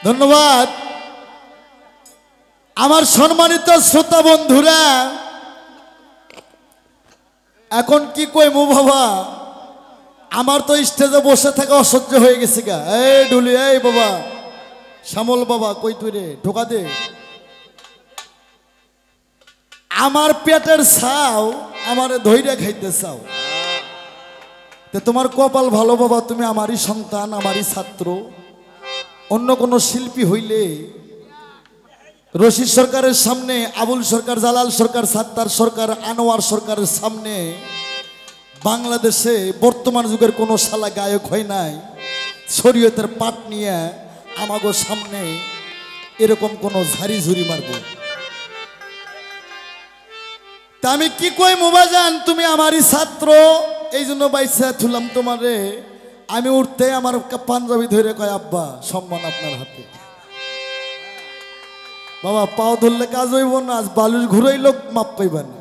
ধন্যবাদ। আমার সম্মানিত শ্রোতা বন্ধুরা, এখন কি কইমু বাবা, আমার তো স্টেজে বসে থাকা অসহ্য হয়ে গেছে গা। এই ডুলি, এই বাবা শ্যামল বাবা, কই তুই রে, ঢোকা দে। আমার পেটের ছাও আমার ধৈর্য খাইতে চাও, তোমার কপাল ভালো বাবা, তুমি আমারই সন্তান, আমারই ছাত্র। অন্য কোন শিল্পী হইলে রশিদ সরকারের সামনে, আবুল সরকার, জালাল সরকার, সাত্তার সরকার, আনোয়ার সরকারের সামনে বাংলাদেশে বর্তমান যুগের কোনো শালা গায়ক হয় নাই শরীয়তের পাট নিয়ে আমাগো সামনে এরকম কোনো ঝাড়ি ঝুরি মারব। তা আমি কি কই মোবাজান, তুমি আমারই ছাত্র, এই জন্য বাইসা থুলাম তোমারে। আমি উঠতে আমার পাঞ্জাবি ধরে কয় আব্বা সম্মান আপনার হাতে। বাবা পাও ধরলে কাজ হইব না, আজ বালুর ঘুরাইল মাপ পাইবা না।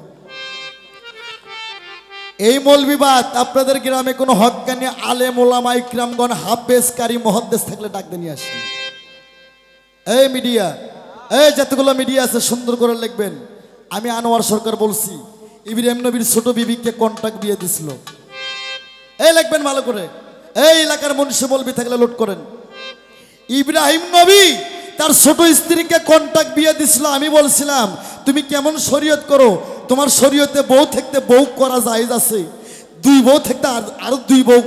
এই মৌলবিবাদ আপনাদের গ্রামে কোনো হক্কানি আলেম ওলামা ইকরামগণ হাফেজ কারি মুহাদ্দিস থাকলে ডাক দিয়ে নিয়ে আসেন। এই মিডিয়া, এই যতগুলো মিডিয়া আছে সুন্দর করে লিখবেন, আমি আনোয়ার সরকার বলছি ইব্রাহিম নবীর ছোট বিবিকে কন্ট্রাক্ট দিয়ে দিছিল। এই লিখবেন ভালো করে, এই এলাকার মুন্সি মৌলবি থাকলে লোড করেন। ইব্রাহিম নবী তার ছোট স্ত্রীকে কন্ট্রাক্ট বিয়ে দিছিল। আমি বলছিলাম তুমি কেমন শরীয়ত করো, তোমার শরীয়তে বউ থাকতে বউ করা জায়েজ আছে, দুই বউ থাকতে আরো দুই বউ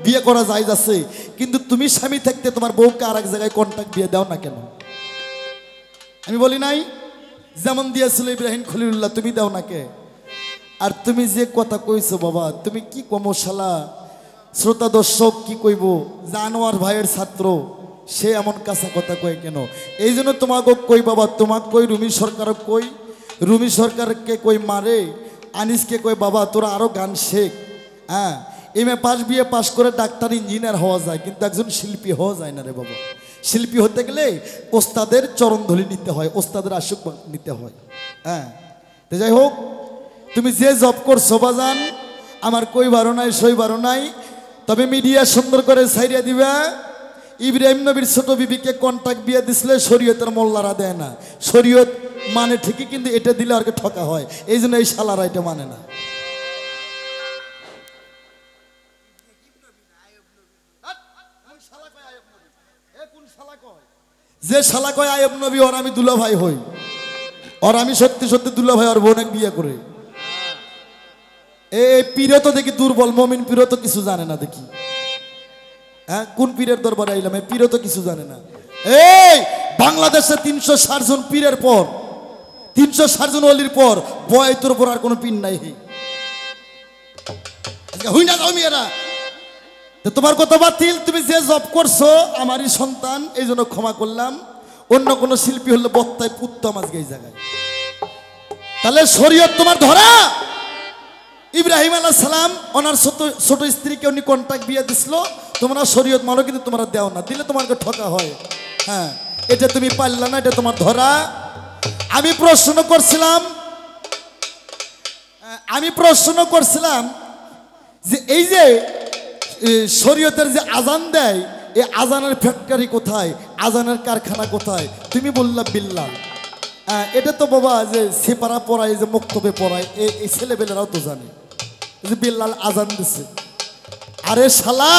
বিয়ে করা জায়েজ আছে, কিন্তু তুমি স্বামী থাকতে তোমার বউকে আর এক জায়গায় কন্ট্রাক্ট বিয়ে দাও না কেন? আমি বলি নাই যেমন দিয়েছিল ইব্রাহিম খলিলুল্লাহ, তুমি দাও না কে? আর তুমি যে কথা কইছো বাবা, তুমি কি কমশালা শ্রোতা দর্শক কি কইব, জানোয়ার ভাইয়ের ছাত্র সে এমন কাঁচা কথা কয় কেন? এই জন্য তোমাকে কই বাবা, তোমাকে কই রুমি সরকারক কই, রুমি সরকারকে কই মারে, আনিসকে কই বাবা তোরা আরো গান শেখ। হ্যাঁ, এমএ পাস বিএ পাস করে ডাক্তার ইঞ্জিনিয়ার হওয়া যায়, কিন্তু একজন শিল্পী হওয়া যায় না রে বাবা। শিল্পী হতে গেলে ওস্তাদের চরণধলি নিতে হয়, ওস্তাদের আশীর্বাদ নিতে হয়। হ্যাঁ, তো যাই হোক, তুমি যে জব করছো বাজান আমার কই বারো নাই সই বারো নাই, তবে মিডিয়া সুন্দর করে ছাইরিয়া দিবা। ইব্রাহিম নবীর ছোট বিবিকে কন্ট্রাক্ট বিয়ে দিছিলে, শরীয়তের মোল্লারা দেয় না। শরীয়ত মানে ঠিকই, কিন্তু এটা দিলে আর ঠকা হয়, এই জন্য এই শালারা এটা মানে না। যে শালা কয় আয়ব নবী, ওর আমি দুলা ভাই হই, ওর আমি সত্যি সত্যি দুলা ভাই, ওর বোন বিয়ে করে। এই পীরে তো দেখি দুর্বল, মমিন পীরে তো কিছু জানে না দেখি। হ্যাঁ, কোন পীরের দরবারে আইলাম, এই পীরে তো কিছু জানে না। এই বাংলাদেশে 360 জন পীরের পর, 360 জন অলির পর বয়তর পর আর কোনো পীর নাই। হই না যাও মেয়েরা, তোমার কথা বাতিল। তুমি যে জব করছো আমারই সন্তান, এই জন্য ক্ষমা করলাম। অন্য কোনো শিল্পী হলে বত্তায় পুত্তম আজকে এই জায়গায়। তাহলে শরীয়ত তোমার ধরা। ইব্রাহিম আলাইহিস সালাম ওনার ছোট স্ত্রীকে উনি কন্ট্রাক্ট বিয়ে দিছিল, তোমরা শরীয়ত মানো কিন্তু তোমরা দেও না, দিলে তোমাকে ঠকা হয়। হ্যাঁ, এটা তুমি পারলা না, এটা তোমার ধরা। আমি প্রশ্ন করছিলাম যে এই যে শরীয়তের যে আজান দেয়, এই আজানের ফ্যাক্টরি কোথায়, আজানের কারখানা কোথায়? তুমি বললা বিল্লাল। এটা তো বাবা যে সেপারা পড়ায়, যে মক্তবে পড়ায়, এই ছেলেবেলেরাও তো জানে যে বিল্লাল আজান দিছে। আরে শালা,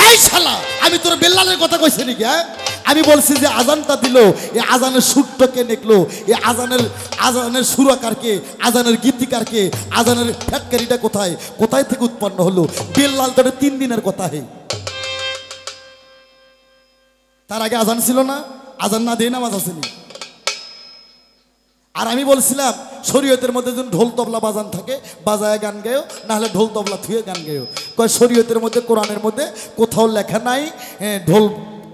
এই শালা, আমি তোর বিল্লালের কথা কইছি নাকি? হ্যাঁ, আমি বলছি যে আজানটা দিল, এই আজানের সুরটা কে দেখলো, এই আজানের সুরাকারকে, আজানের গীতিকারকে, আজানের ফ্যাক্টরিটা কোথায়, কোথায় থেকে উৎপন্ন হলো? বিল্লাল তো 3 দিনের কথা। হে, তার আগে আজান ছিল না? আজান না দিয়ে নামাজ আসেনি। আর আমি বলছিলাম শরীয়তের মধ্যে যখন ঢোল তবলা বাজান থাকে, বাজায় গান গেও, না হলে ঢোল তবলা থুয়ে গান গেও। কয় শরীয়তের মধ্যে, কোরআনের মধ্যে কোথাও লেখা নাই ঢোল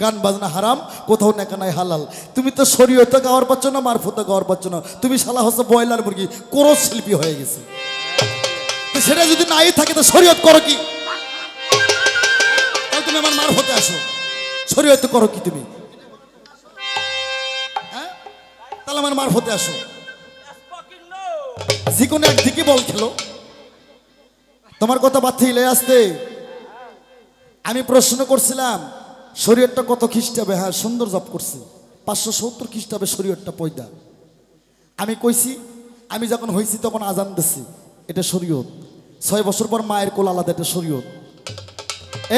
গান বাজনা হারাম, কোথাও লেখা নাই হালাল। তুমি তো শরীয়তে গাওয়ার পাচ্ছ না, মারফতে গাওয়ার পাচ্ছ না, তুমি শালা হচ্ছে ব্রয়লার মুরগি, কোরস শিল্পী হয়ে গেছে। সেটা যদি নাই থাকে তো শরীয়ত করো কি? তাহলে তুমি আমার মারফতে আসো, শরীয়ত করো কি তুমি? হ্যাঁ, তাহলে আমার মারফতে আসো। যে কোনো একদিকে বল খেলো, তোমার কথা বাদ থেকে আসতে। আমি প্রশ্ন করছিলাম শরীয়তটা কত খ্রিস্টাবে? হ্যাঁ সুন্দর জব করছে, 570 খ্রিস্টাবে শরীয়তটা পয়দা। আমি কইছি, আমি যখন হয়েছি তখন আজান দিছি, এটা শরীয়ত। 6 বছর পর মায়ের কোল আলাদা, এটা শরীয়ত।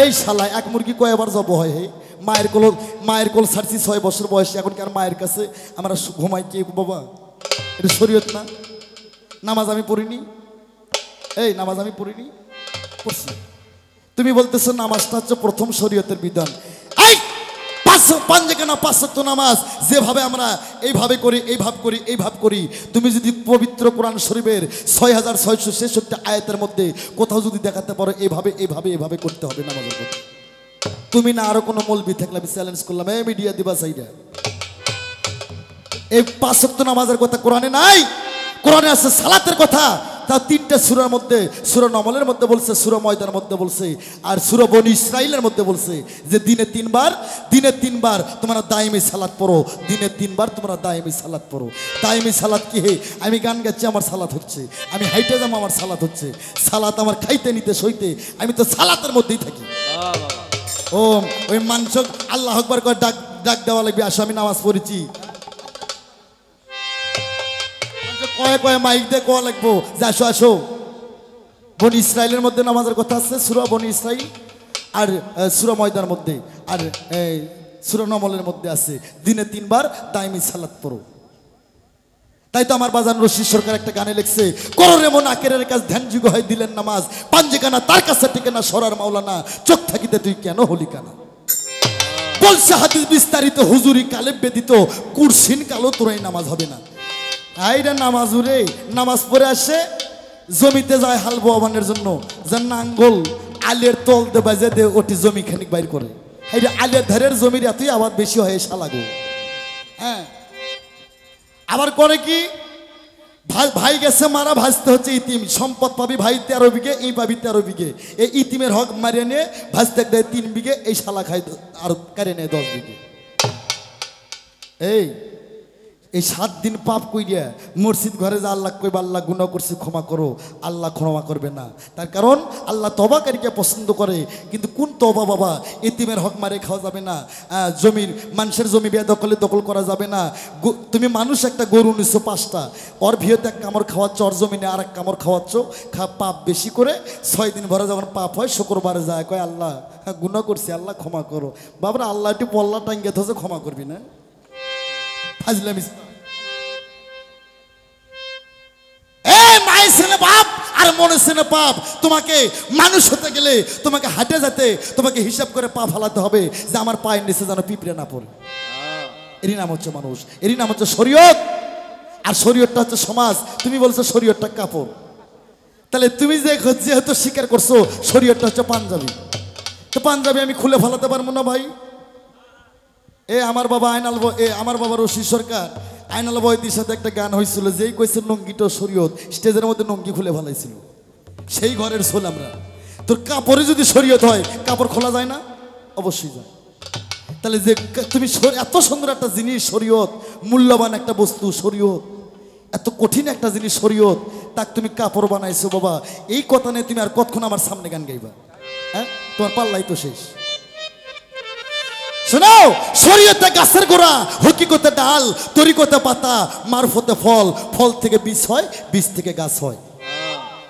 এই শালা এক মুরগি কয়বার জব হয়? হে মায়ের কোল ছাড়ছি 6 বছর বয়সে, এখন কি আর মায়ের কাছে আমরা ঘুমাই কে বাবা? এটা শরীয়ত না? নামাজ আমি পড়িনি, এই নামাজ আমি পড়িনি, পড়ছি। তুমি বলতেছো নামাজটা হচ্ছে প্রথম শরীয়তের বিধান। এই পাঁচখানা 5 ওয়াক্ত নামাজ যেভাবে আমরা এইভাবে করি, এইভাবে করি, তুমি যদি পবিত্র কোরআন শরীফের 6666 আয়াতের মধ্যে কোথাও যদি দেখাতে পারো এইভাবে করতে হবে নামাজের কথা, তুমি না আরো কোনো মৌলবি থাকলে আমি চ্যালেঞ্জ করলাম, এই মিডিয়া দিবা সাইডা, এই 5 ওয়াক্ত নামাজের কথা কোরআনে নাই। কোরআনে আছে সালাতের কথা, তা 3টা সূরার মধ্যে, সূরা নমলের মধ্যে বলছে, সূরা ময়দার মধ্যে বলছে, আর সূরা বনী ইসরাইলের মধ্যে বলছে যে দিনে 3 বার তোমরা দাইমি সালাত পড়ো, দিনে 3 বার তোমরা দাইমি সালাত পড়ো। দাইমি সালাত কি? হে আমি গান গাচ্ছি আমার সালাত হচ্ছে, আমি হাইটে যাবো আমার সালাত হচ্ছে, সালাত আমার খাইতে নিতে সইতে, আমি তো সালাতের মধ্যেই থাকি। ও ওই মানুষ আল্লাহ আকবার করে ডাক দেওয়া লাগবে, আসো আমি নামাজ পড়েছি, কয়ে মাইক দিয়ে কোয়া লাগবো যে আসো আসো। বনী ইসরাইলের মধ্যে নামাজের কথা আছে, সূরা বনী ইসরাইল আর সূরা ময়দার মধ্যে, আর সূরা নমলের মধ্যে আছে দিনে 3 বার দাইমি সালাত পড়ো। তাই তো আমার বাজান রশিদ সরকার একটা গানে লিখছে, কররে মন আকেরের কাছে ধ্যান যুগ হয় দিলেন নামাজ, পাঞ্জেকানা তার কাছে টিকে না সরার মাওলানা, চোখ থাকিতে তুই কেন হলি কানা। বলছে হাদিস বিস্তারিত হুজুরি কালেব বেদিত, কুরসিন কালো তোরাই নামাজ হবে না। আইরা নামাজ উড়ে নামাজ পড়ে আসে, জমিতে যায় হাল বোয়াবানের জন্য, যে নাঙ্গল আলের তল দে বাজে দে ওটি জমি খানিক বাইর করে। এই আলের ধারের জমির এতই আবাদ বেশি হয় শালাগো। হ্যাঁ আবার করে কি, ভাই গেছে মারা, ভাজতে হচ্ছে ইতিম, সম্পদ পাবি ভাই 13 বিঘে, এই পাবি 13 বিঘে, এই ইতিমের হক মারিয়ে নিয়ে ভাজতে দেয় 3 বিঘে, এই শালা খাই আর কারে নেয় 10 বিঘে। এই 7 দিন পাপ কইরা মসজিদ ঘরে যা আল্লাহ কইবা, আল্লাহ গুনাহ করছি ক্ষমা করো, আল্লাহ ক্ষমা করবে না। তার কারণ আল্লাহ তওবাকারীকে পছন্দ করে। কিন্তু কোন তওবা বাবা? এতিমের হক মারে খাওয়া যাবে না, জমির মানুষের জমি বেদখলে দখল করা যাবে না। তুমি মানুষ একটা গরু নিছো 5টা, ওর ভিয়েতে 1 কামড় খাওয়াচ্ছ, ওর জমিনে আর 1 কামড় খাওয়াচ্ছ, পাপ বেশি করে 6 দিন ভরে যখন পাপ হয় শুক্রবারে যায় কয় আল্লাহ গুনাহ করছি, আল্লাহ ক্ষমা করো। বাবরা আল্লাহ একটু পল্লা টাঙ্গে ধরে ক্ষমা করবি না? ফাজলামি। মায়ের ছেলে বাপ আর মনের ছেলে পাপ। তোমাকে মানুষ হতে গেলে তোমাকে হাঁটে যেতে, তোমাকে হিসাব করে পা ফালাতে হবে যে আমার পায়ের নিচে যেন পিঁপড়ে না পড়ে। এরই নাম হচ্ছে মানুষ, এরই নাম হচ্ছে শরীয়ত। আর শরীয়তটা হচ্ছে সমাজ। তুমি বলছো শরীয়তটা কাপড়, তাহলে তুমি যেহেতু স্বীকার করছো শরীয়তটা হচ্ছে পাঞ্জাবি, তো পাঞ্জাবি আমি খুলে ফেলাতে পারবো না ভাই। আমার বাবা আমার বাবা রশিদ সরকার আইনাল বয়দির সাথে একটা গান হয়েছিল, যেই কইছে নঙ্গিটা শরীয়ত, স্টেজের মধ্যে নঙ্গি খুলে ফেলাইছিল। সেই ঘরের ছোল আমরা। তোর কাপড়ে যদি শরীয়ত হয়, কাপড় খোলা যায় না? অবশ্যই যায়। তাহলে যে তুমি এত সুন্দর একটা জিনিস শরীয়ত, মূল্যবান একটা বস্তু শরীয়ত, এত কঠিন একটা জিনিস শরীয়ত, তাকে তুমি কাপড় বানাইছো বাবা। এই কথা নিয়ে তুমি আর কতক্ষণ আমার সামনে গান গাইবা? হ্যাঁ তোমার পাল্লাই তো শেষ। শোনাও, শরীয়তে গাছের গোড়া, হকিকতে ডাল, তরিকতে পাতা, মারফতে ফল, ফল থেকে বীজ হয়, বীজ থেকে গাছ হয়।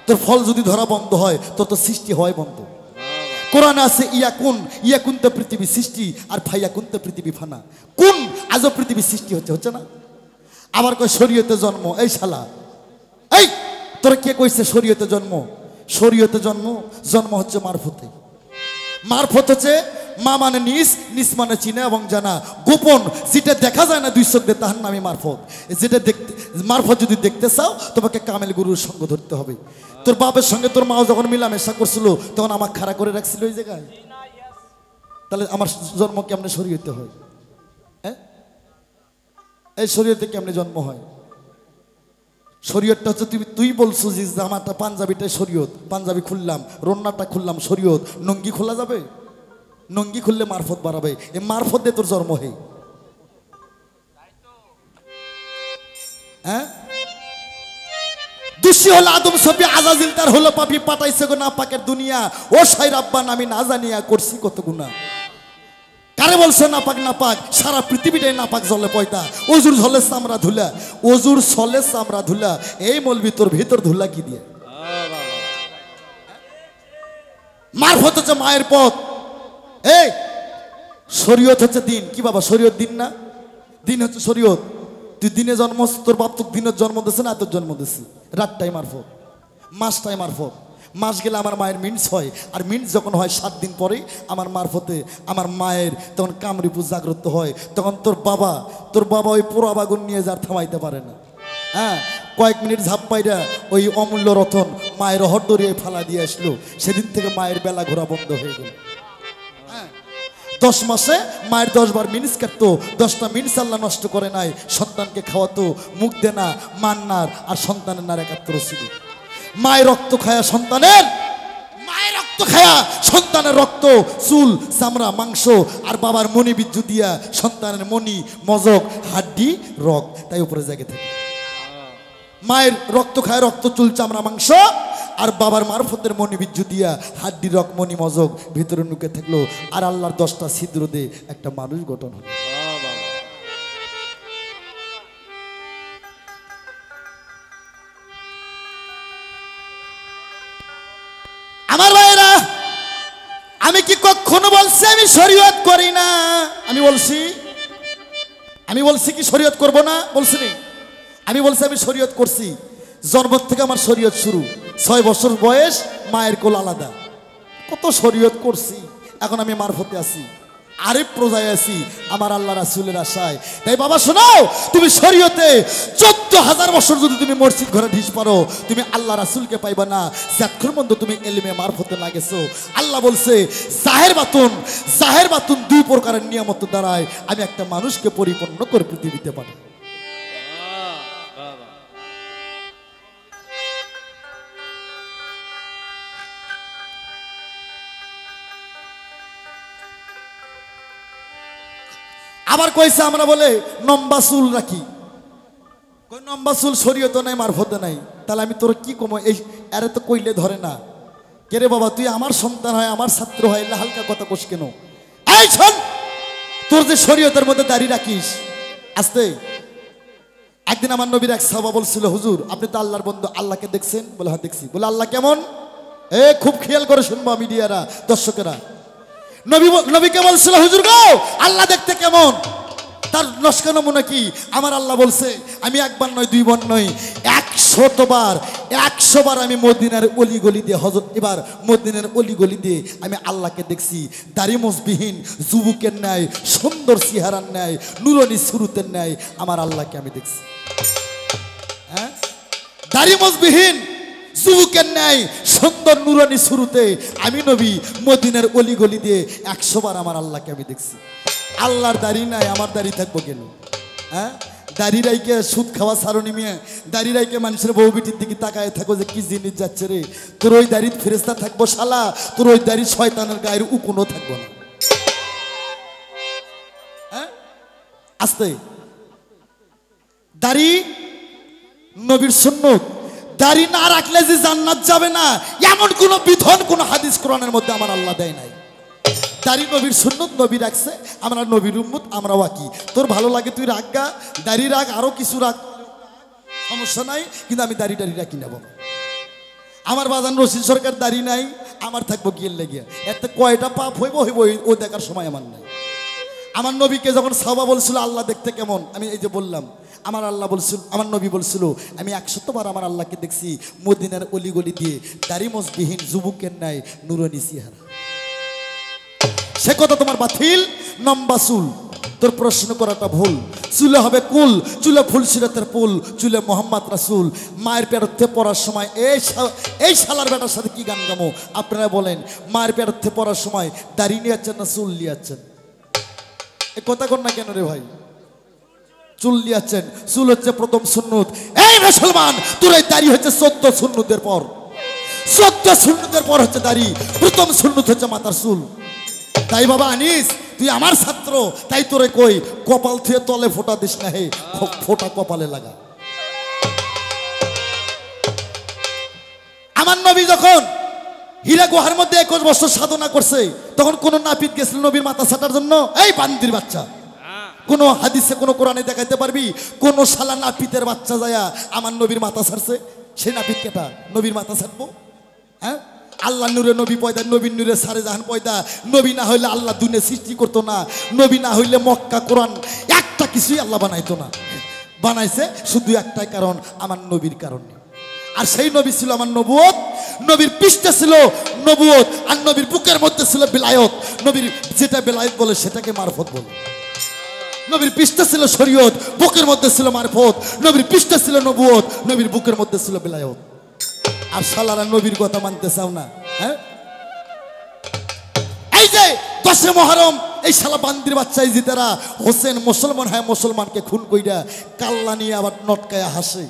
তোর ফল যদি ধরা বন্ধ হয় তোর তো সৃষ্টি হয় বন্ধ। কোরআনে আছে ইয়াকুন তো পৃথিবী সৃষ্টি, আর ফাইয়াকুন তো পৃথিবী ফানা। কোন আজও পৃথিবী সৃষ্টি হচ্ছে না? আবার কয় শরীয়তে জন্ম। এই শালা, এই তোর কে কইছে শরীয়তে জন্ম? শরীয়তে জন্ম হচ্ছে মারফতে। মারফত হচ্ছে মা মানে নিজ, নিজ মানে চিনা এবং জানা, গোপন, যেটা দেখা যায় না 2 চোখ দিয়ে, তাহার নামই মারফত। যেটা দেখতে মারফত যদি দেখতে চাও তোমাকে কামেল গুরুর সঙ্গ ধরতে হবে। তোর বাপের সঙ্গে তোর মাও যখন মিলামেশা করছিল তখন আমাকে খাড়া করে রাখছিল ওই জায়গায়। তাহলে আমার জন্ম কেমনে শরীয়তে হয়? হ্যাঁ, এই শরীয়তে কেমনে জন্ম হয়? শরীয়তটা হচ্ছে তুই বলছো যে জামাটা পাঞ্জাবিটাই শরীয়ত, পাঞ্জাবি খুললাম, রন্নাটা খুললাম শরীয়ত। নঙ্গি খোলা যাবে? নঙ্গি খুললে মারফত বাড়াবে, এই মারফত দিয়ে তোর জন্ম হয়। হ্যাঁ, দোষী হলো আদম সফি, আজাজিল তার হলো পাপি, পাঠাইছে গো না পাকের দুনিয়া। ও সাই রাব্বান আমি না জানিয়া করছি কত গুনাহ। কারে বলছে নাপাক নাপাক? সারা পৃথিবীটাই নাপাক জলে পয়তা। অজুর ঝলে চামড়া ধুলা, অজুর ছলে চামড়া ধুলা। এই মলবি তোর ভিতর ধুলা কি দিয়ে? মারফত হচ্ছে মায়ের পথ। এই শরীয়ত হচ্ছে দিন। কি বাবা শরীয়ত দিন না? দিন হচ্ছে শরীয়ত। তুই দিনে জন্মস, তোর বাপ তোর দিনের জন্ম দিয়েছে না তোর জন্ম দিয়েছে? রাতটাই মারফত, মাসটাই মারফত। মাস গেলে আমার মায়ের মিন্স হয়, আর মিন্স যখন হয় 7 দিন পরে আমার মারফতে আমার মায়ের তখন কামরিপুর জাগ্রত হয়। তখন তোর বাবা ওই পোড়া বাগুন নিয়ে যার থামাইতে পারে না। হ্যাঁ, কয়েক মিনিট ঝাপ পাইরা ওই অমূল্য রতন মায়ের হট দরিয়ে ফালা দিয়ে আসলো। সেদিন থেকে মায়ের বেলা ঘোরা বন্ধ হয়ে গেল। 10 মাসে মায়ের 10 বার মিনিস কাটতো, 10টা মিনিস আল্লাহ নষ্ট করে নাই। সন্তানকে খাওয়াতো, মুখ দেনা, মান্নার আর সন্তানের নার একাত্তর ছিল। মায়ের রক্ত খায়া সন্তানের, মায়ের রক্ত খায়া সন্তানের রক্ত, চুল, চামড়া, মাংস আর বাবার মনি বিদ্যুৎ দিয়া সন্তানের মনি, মজক, হাড্ডি, রক তাই উপরে জায়গা থাকে। মায়ের রক্ত খায়, রক্ত, চুল, চামড়া, মাংস আর বাবার মারফতের মনি বিদ্যুৎ দিয়া হাড্ডি, রক, মনি, মজক ভিতরে নুকে থাকলো। আর আল্লাহর 10টা ছিদ্র দিয়ে একটা মানুষ গঠন হলো। আমার ভাইয়েরা, আমি কি কখনো বলছি আমি শরীয়ত করি না? আমি বলছি কি শরীয়ত করব না? বলছি নি? আমি বলছি আমি শরীয়ত করছি। জন্ম থেকে আমার শরীয়ত শুরু। 6 বছর বয়স, মায়ের কোল আলাদা। কত শরীয়ত করছি। এখন আমি মারফতে আছি, আরেক প্রজায় আছি আমার আল্লাহ রাসূলের আশায়। তাই বাবা শোনাও, তুমি শরীয়তে 14,000 বছর যদি তুমি মসজিদ ঘরে ঢিস পারো, তুমি আল্লাহ রাসূলকে পাইবা না যতক্ষণ পর্যন্ত তুমি এলিমে মারফতে না গেছো। আল্লাহ বলছে জাহের বাতুন 2 প্রকারের নিয়ামত দ্বারায় আমি একটা মানুষকে পরিপূর্ণ করে পৃথিবীতে পাঠাই। আবার কইছে আমরা বলে লম্বা চুল রাখি। কই লম্বা চুল শরীয়তে নাই, মারফতে নাই। তাহলে আমি তোর কি কম? এই আরে তো কইলে ধরে না। কে রে বাবা, তুই আমার সন্তান হয়, আমার ছাত্র হয়, হালকা কথা কোস কেন? এই শোন, তোর যে শরীয়তের মধ্যে দাঁড়িয়ে রাখিস, আস্তে। একদিন আমার নবীর এক সাহাবা বলছিল, হুজুর আপনি তো আল্লাহর বন্ধু, আল্লাহকে দেখছেন? বলে হ্যাঁ দেখছি। বলে আল্লাহ কেমন? খুব খেয়াল করে শুনবা মিডিয়ারা, দর্শকেরা। নবীকে বলছিল, হুজুর গো আল্লাহ দেখতে কেমন? তার নস্কা নমুনা কি? আমার আল্লাহ বলছে, আমি একবার নয়, 2 বার নয়, 100 বার আমি মদিনার অলিগলি দিয়ে এবার মদিনার অলিগলি দিয়ে আমি আল্লাহকে দেখছি। দাড়ি মোছবিহীন যুবকের ন্যায়, সুন্দর চেহারার ন্যায়, নুরানি সুরতের ন্যায় আমার আল্লাহকে আমি দেখছি। হ্যাঁ, দাড়ি মোছবিহীন যুবকের ন্যায় সুন্দর নুরানি শুরুতে আমি নবী মদিনার অলিগলি দিয়ে 100 বার আমার আল্লাহকে আমি দেখছি। আল্লাহর দাড়ি নাই, আমার দাড়ি থাকবো কেন? হ্যাঁ, দাড়ি রাইকে সুদ খাওয়া সারণী মেয়ে, দাড়ি রাইকে মানুষের বউ বিটির দিকে তাকায় থাকো যে কি জিনিস যাচ্ছে রে। তোর ওই দাড়ির ফেরেশতা থাকবো শালা, তোর ওই দাড়ি শয়তানের গায়ের উকুনও থাকবো না। হ্যাঁ, আস্তে। দাড়ি নবীর সুন্নত। দাড়ি না রাখলে যে জান্নাত যাবে না এমন কোন বিধান কোন হাদিস কোরআনের মধ্যে আমার আল্লাহ দেয় নাই। দাড়ি নবীর সুন্নত, নবী রাখছে, আমরা নবীর উম্মত, আমরা ওয়াকি। তোর ভালো লাগে তুই রাখগা, দাড়ি রাখ, আরো কিছু রাখ, সমস্যা নাই, কিন্তু আমি দাড়ি রাখি না বাবা। আমার বাজান রশিদ সরকার দাড়ি নাই, আমার থাকবো গিয়ে লেগে। এতে কয়টা পাপ হইব ও দেখার সময় আমার নাই। আমার নবীকে যখন সাহাবা বলছিল আল্লাহ দেখতে কেমন, আমি এই যে বললাম, আমার আল্লাহ বলছিল, আমার নবী বলছিল আমি 100 বার আমার আল্লাহকে দেখছি মদিনার অলিগলি দিয়ে দাড়ি মোছবিহীন যুবকের ন্যায় নুরানি চেহারা। সে কথা তোমার বাতিল। লম্বা চুল, তোর প্রশ্ন করাটা ভুল। চুলে হবে কুল, চুলে ফুল সিরাতের পুল, চুলে মোহাম্মদ রাসূল। মায়ের পেটে পড়ার সময় এই শালার বেটার সাথে কি গান গামো? আপনারা বলেন, মায়ের পেটে পড়ার সময় দাড়ি নিয়ে যাচ্ছেন না চুল নিয়ে যাচ্ছেন? এই কথা কর না কেন রে ভাই? চুল লিয়াচ্ছেন। চুল হচ্ছে প্রথম সুন্নত। এই মুসলমান, তোর এই দাড়ি হচ্ছে 14 সুন্নতের পর। 14 সুন্নতের পর হচ্ছে দাড়ি। প্রথম সুন্নত হচ্ছে মাথার চুল। তাই বাবা আনিস, তুই আমার ছাত্র, তাই তোরে কই কপাল থুয়ে তলে ফোঁটা দিস না, হে ফোঁটা কপালে লাগা। আমার নবী যখন হীরা গুহার মধ্যে 21 বছর সাধনা করছে, তখন কোন নাপিত গেছিল নবীর মাথা ছাটার জন্য? এই বান্দির বাচ্চা, কোন হাদিসে কোন কোরআনে দেখাইতে পারবি কোন শালা নাপিতের বাচ্চা যায়া আমার নবীর মাথা ছাড়ছে? সেই নাপিত কেটা নবীর মাথা ছাড়বো? হ্যাঁ, আল্লাহ নূরে নবী পয়দা, নবীর নূরে সারে জাহান পয়দা। নবী না হইলে আল্লাহ দুনিয়া সৃষ্টি করতো না, নবী না হইলে মক্কা কোরআন একটা কিছুই আল্লাহ বানাইতো না। বানাইছে শুধু একটাই কারণ, আমার নবীর কারণে। আর সেই নবী ছিল আমার নবুয়ত, নবীর পৃষ্ঠে ছিল নবুয়ত, আর নবীর বুকের মধ্যে ছিল বিলায়ত। নবীর যেটা বিলায়ত বলে সেটাকে মারফত বলে। নবীর পৃষ্ঠে ছিল শরীয়ত, বুকের মধ্যে ছিল মারফত। নবীর পৃষ্ঠে ছিল নবুয়ত, নবীর বুকের মধ্যে ছিল বিলায়ত। আর শালারা নবীর কথা মানতে চাও না। হ্যাঁ, এই যে 10 মুহররম, এই শালা বান্দির বাচ্চা এই জিতেরা হোসেন মুসলমান হয়, মুসলমানকে খুন কইরা কাল্লা নিয়ে আবার নটকায়া হাসে।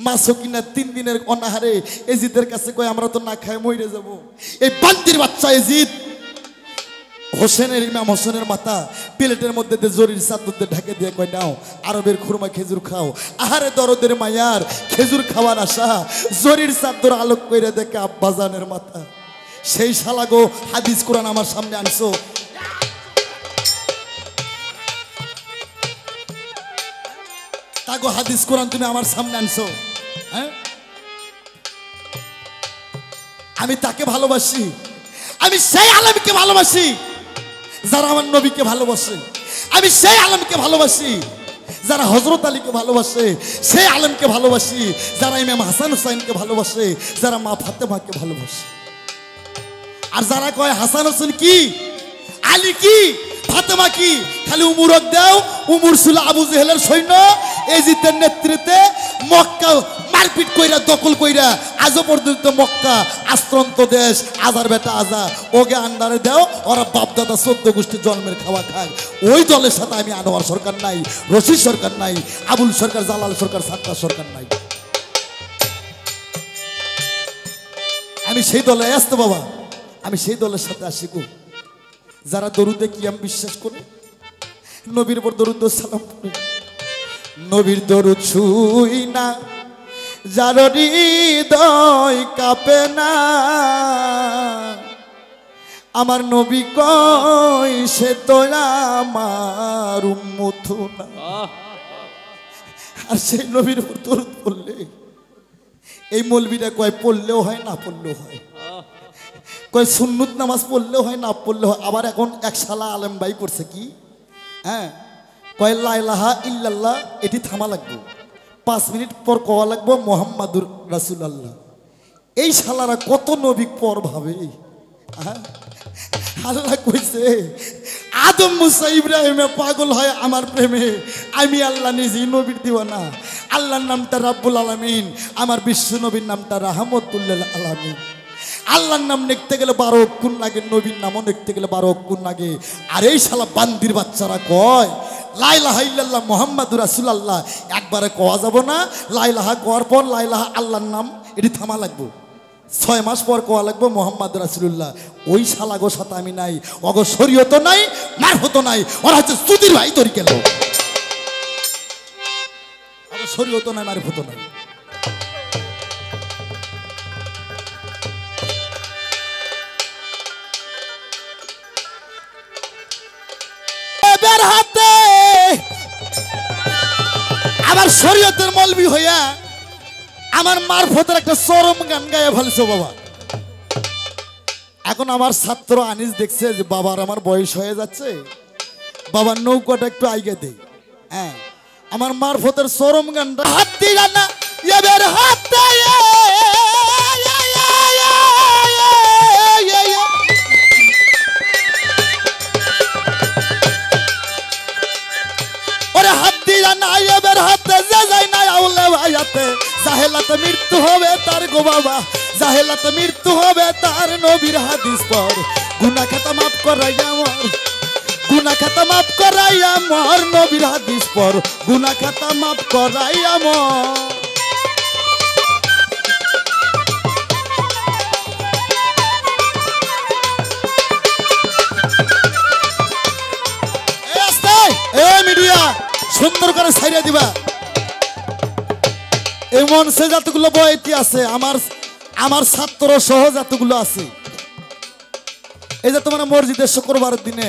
মাছও কিনা 3 দিনের অনাহারে এজিদের কাছে কয় আমরা তো না খায় মরে যাব। এই বান্দির বাচ্চা এজিদ হোসেনের, ইমাম হোসেনের মাথা প্লেটের মধ্যে জরির চাদর ঢেকে দিয়ে কয় নাও আরবের খুরমা খেজুর খাও। আহারে দরদের মায়ার খেজুর খাওয়ার আশা, জরির চাদর আলোক কইরা দেখে আব্বাজানের মাথা। সেই শালাগো হাদিস কোরআন আমার সামনে আনছো, তাগো হাদিস কোরআন তুমি আমার সামনে আনছো। হ্যাঁ, আমি তাকে ভালোবাসি, আমি সেই আলেমকে ভালোবাসি যারা আমার নবীকে ভালোবাসে। আমি সেই আলেমকে ভালোবাসি যারা হযরত আলীকে ভালোবাসে, সেই আলেমকে ভালোবাসি যারা ইমাম হাসান হুসাইনকে ভালোবাসে, যারা মা ফাতেমাকে ভালোবাসে। আর যারা কয় হাসান হোসেন কি, আলী কি, ফাতেমা কি, খালি উমরক দাও। উমর ছিল আবু জেহেলের সৈন্য, এজিদের নেতৃত্বে মক্কা মারপিট কইরা দখল কইরা আজও পর্যন্ত মক্কা আস্ত্রন্ত দেশ, আজার বেটা আজা ওকে আন্ডারে দাও, ওরা বাপদাদা 14 গোষ্ঠী জন্মের খাওয়া খায়। ওই দলের সাথে আমি আনোয়ার সরকার নাই, রশিদ সরকার নাই, আবুল সরকার, জালাল সরকার, সাত্তার সরকার নাই। আমি সেই দলে আসতো বাবা, আমি সেই দলের সাথে আসি গো যারা দরুদে কিয়াম বিশ্বাস করে, নবীর উপর দরুদ সালাম করে। নবীর দরুদ ছুই না যার হৃদয় কাঁপে না, আমার নবী কই সে তো আমার উম্মত না। আর সেই নবীর উপর দরুদ পড়লে এই মৌলবীরা কয় পড়লেও হয় না পড়লেও হয়, কয় সুন্নত নামাজ পড়লেও হয় না পড়লেও হয়। আবার এখন এক শালা আলেম ভাই করছে কি, হ্যাঁ, কয় লা ইলাহা ইল্লাল্লাহ এটি থামা লাগবে, 5 মিনিট পর কওয়া লাগবে মুহাম্মাদুর রাসূলুল্লাহ। এই শালারা কত নবী পর ভাবে। আল্লাহ কইছে আদম মুসা ইব্রাহিমে পাগল হয় আমার প্রেমে, আমি আল্লাহ নিজেই নবীর দিওয়ানা। আল্লাহর নামটা রাব্বুল আলামিন, আমার বিশ্ব নবীর নামটা রাহমাতুল লিল আলামিন। আল্লাহর নাম লিখতে গেলে 12 অক্ষর লাগে, নবীর নামও লিখতে গেলে 12 অক্ষর লাগে। আর এই শালা বান্দির বাচ্চারা কয় লা ইলাহা ইল্লাল্লাহ মুহাম্মাদুর রাসূলুল্লাহ, একবারে কোয়া যাব না। লা ইলাহা কোয়ার পর লা ইলাহা আল্লাহর নাম এটি থামা লাগবে, 6 মাস পর কোয়া লাগবে মুহাম্মাদুর রাসূলুল্লাহ। ওই শালাগো সাথে আমি নাই, অগো শরীয়ত নাই, মারফত নাই, ওরা হচ্ছে সুদির ভাই তরিকা লোক। অগো শরীয়ত নাই, মারফত নাই। হাতে আবার শরীয়তের মৌলবি হইয়া আমার মারফতের একটা চরম গান গায়ে ফেলছো বাবা। এখন আমার ছাত্র আনিস দেখছে যে বাবার আমার বয়স হয়ে যাচ্ছে, বাবার নৌকাটা একটু আইগে দেই। হ্যাঁ, আমার মারফতের চরম গানটা হাতি রান্না এবার হাতে জাহেলাতে মৃত্যু হবে তার গো বাবা, জাহেলাতে মৃত্যু হবে তার। নবীর হাদিস পর গুনাহ খাতা মাফ করাই আমার, গুনাহ খাতা মাফ করাই আমার। নবীর হাদিস পর গুনাহ খাতা মাফ করাই আমার। মিডিয়া সুন্দর করে ছাইড়া দিবা। এই মঞ্চে যতগুলো বইটি আছে আমার ছাত্র সহ যতগুলো আছে এই যে তোমার মসজিদে শুক্রবারের দিনে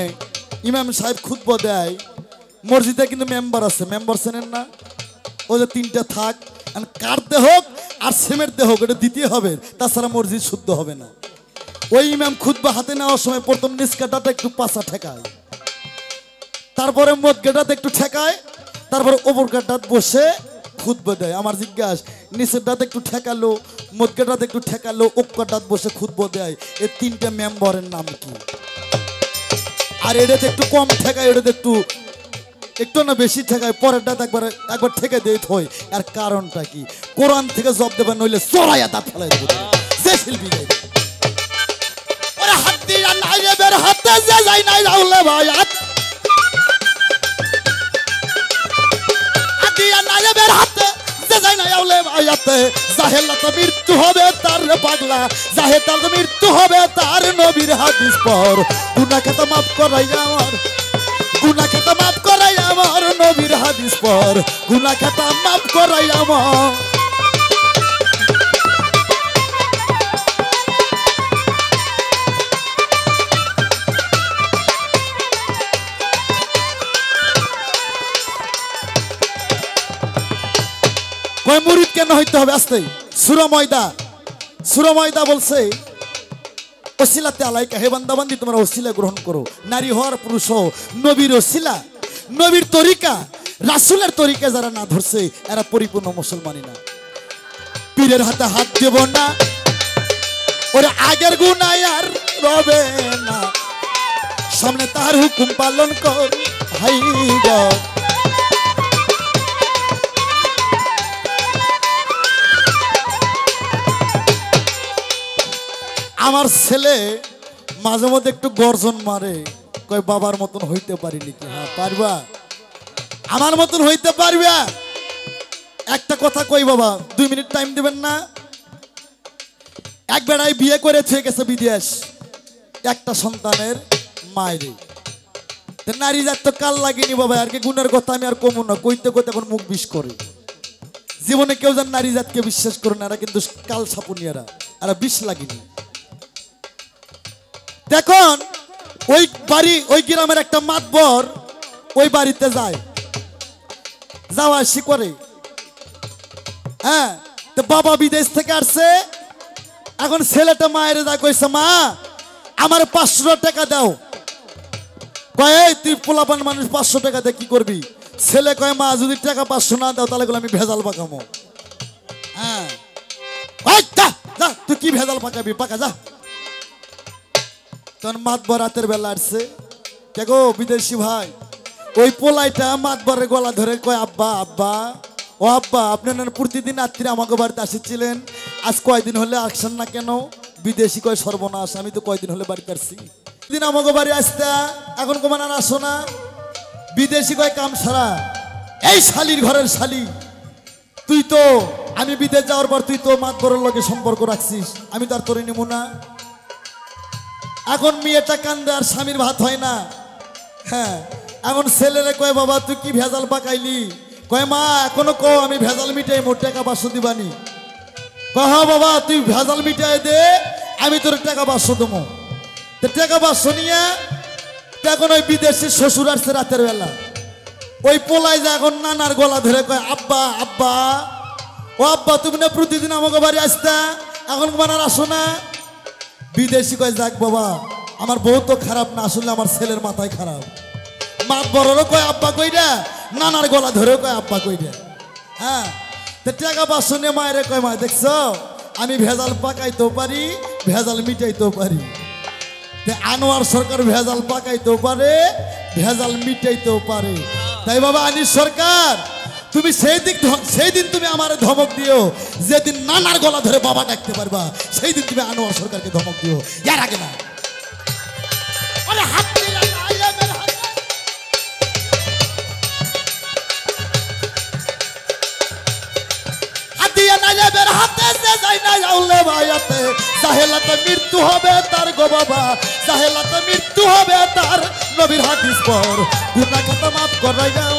ইমাম সাহেব খুতবা দেয়, মসজিদে কিন্তু মেম্বার আছে, মেম্বার চেনেন না? ও যে তিনটা থাক, কাটতে হোক আর সিমেন্ট দিয়ে হোক, এটা দিতে হবে, তাছাড়া মসজিদ শুদ্ধ হবে না। ওই ইমাম খুতবা হাতে নেওয়ার সময় প্রথম নিষ্কাটাতে একটু পাশা ঠেকায়, তারপরে মধ্যটাতে একটু ঠেকায়, তারপরে ওপর কাটাত বসে খুতবা দেয়। আমার জিজ্ঞাসা, নিচের ডাতে একটু ঠেকালো, মধ্যটাতে একটু ঠেকালো, ওকাটাত বসে খুতবা দেয়, এই তিনটা মেম্বারের নাম কি? আর এটাতে একটু কম ঠেকায়, এটাতে একটু না বেশি ঠেকায়, পরেরটাতে একবার ঠেকে দিয়ে থই। আর কারণটা কি? কোরআন থেকে জব দেবেন, নইলে চড়াইয়া দাঁত ফেলাই দেবে যে শিল্পী গাইবে। ওরে হাত দিয়া নাই রে বের হাতে যে যাই নাই রাউলে ভাই, হাত দিয়া নাই রে বের হাতে যে যাই নাই রাউলে ভাই, হাতে জাহেলাত মৃত্যু হবে তার রে পাগলা, জাহেলাত মৃত্যু হবে তার, নবীর হাদিস পর গুনাহ খাতা মাফ করাই আমার, গুনাহ খাতা মাফ করাই আমার, নবীর হাদিস পর গুনাহ খাতা মাফ করাই আমার। কয় মুরিদ কেন হইতে হবে? আসতে সূরা মায়দা বলছে, ওসিলাতে আলাইকা, হে বান্দাবান্দি তোমরা ওসিলা গ্রহণ করো, নারী হওয়ার পুরুষ হও, নবীর ওসিলা, নবীর তরিকা, রাসূলের তরিকা যারা না ধরছে এরা পরিপূর্ণ মুসলমানই না। পীরের হাতে হাত দেব না, ওরে আগের গুনাহ আর রবে না, সামনে তার হুকুম পালন কর ভাই গো। আমার ছেলে মাঝে মধ্যে একটু গর্জন মারে, কয় বাবার মতন হইতে পারি নাকি? হ্যাঁ পারবা, আমার মতন হইতে পারবা। একটা কথা কই বাবা, 2 মিনিট টাইম দিবেন না? এক বেড়ায় বিয়ে করে থুয়ে গেছে বিদেশ, একটা সন্তানের মায়েরে, নারী জাত তো কাল লাগেনি বাবা। আর কি গুণের কথা আমি আর কমু না, কইতে কইতে এখন মুখ বিষ করে। জীবনে কেউ যেন নারী জাতকে বিশ্বাস করে না, এরা কিন্তু কাল সাপুনিয়ারা, এরা বিষ লাগেনি। দেখুন ওই বাড়ি, ওই গ্রামের একটা মাতবর ওই বাড়িতে যায়, যাওয়া আসি করে। হ্যাঁ, তো বাবা বিদেশ থেকে আসছে, এখন ছেলেটা মায়ের যা কইছে, মা আমার 500 টাকা দাও। কয় তুই পোলাপান মানুষ 500 টাকা দিয়ে কি করবি? ছেলে কয়, মা যদি টাকা 500 না দাও তাহলে আমি ভেজাল পাকামো। হ্যাঁ, যা তুই কি ভেজাল পাকাবি, পাকা যা। তখন মাতবর রাতের বেলা আসছে, কে গো বিদেশি ভাই? ওই পোলাইটা মাতবরের গলা ধরে কয়, আব্বা আব্বা, ও আব্বা আপনি প্রতিদিন রাত্রি আমাকে বাড়িতে আসছিলেন, আজ কয়দিন হলে আসছেন না কেন? বিদেশি কয়, সর্বনাশ, আমি তো কয়দিন হলে বাড়িতে আসছি, দিন আমাকে বাড়ি আসতে, এখন কমান আর আসো না? বিদেশি কয়, কাম সারা, এই শালির ঘরের শালি, তুই তো আমি বিদেশ যাওয়ার পর তুই তো মাতবরের লগে সম্পর্ক রাখছিস, আমি তো আর তোরে নিব না। এখন মেয়েটা কান্দে আর স্বামীর ভাত হয় না। হ্যাঁ, এখন ছেলেরে কয়, বাবা তুই কি ভেজাল পাকাইলি? কয়, মা এখনো কো আমি ভেজাল মিটাই, মোট টাকা 500 দিবানি। কয়, হ্যাঁ বাবা তুই ভেজাল মিটাই দে, আমি তোর টাকা 500 দেবো। তো টাকা 500 নিয়ে এখন ওই বিদেশি শ্বশুর আসছে রাতের বেলা, ওই পোলাই যে এখন নানার গলা ধরে কয়, আব্বা আব্বা, ও আব্বা তুমি না প্রতিদিন আমাকে বাড়ি আসতা, এখন তোমার আর আসো না? বিদেশি কয়, যাক বাবা আমার বউ তো খারাপ না, আসলে আমার ছেলের মাথায় খারাপ। মা বড়রও কয় আব্বা কইরা, নানার গলা ধরেও কয় আব্বা কইরা। হ্যাঁ, তো টাকা 500 নিয়ে মায়ের কয়, মা দেখছো আমি ভেজাল পাকাইতেও পারি, ভেজাল মিটাইতেও পারি। আনোয়ার সরকার ভেজাল পাকাইতেও পারে, ভেজাল মিটাইতেও পারে। তাই বাবা আনিস সরকার, তুমি সেই দিন তুমি আমার ধমক দিও যেদিন নানার গলা ধরে বাবা ডাকতে পারবা, সেই দিন তুমি আনোয়ার সরকারকে ধমক দিও, এর আগে না। মৃত্যু হবে তার গো বাবা, জাহেলাতে মৃত্যু হবে তার, নবীর হাদিস পর গুনাহ খাতা মাফ করাই দাও।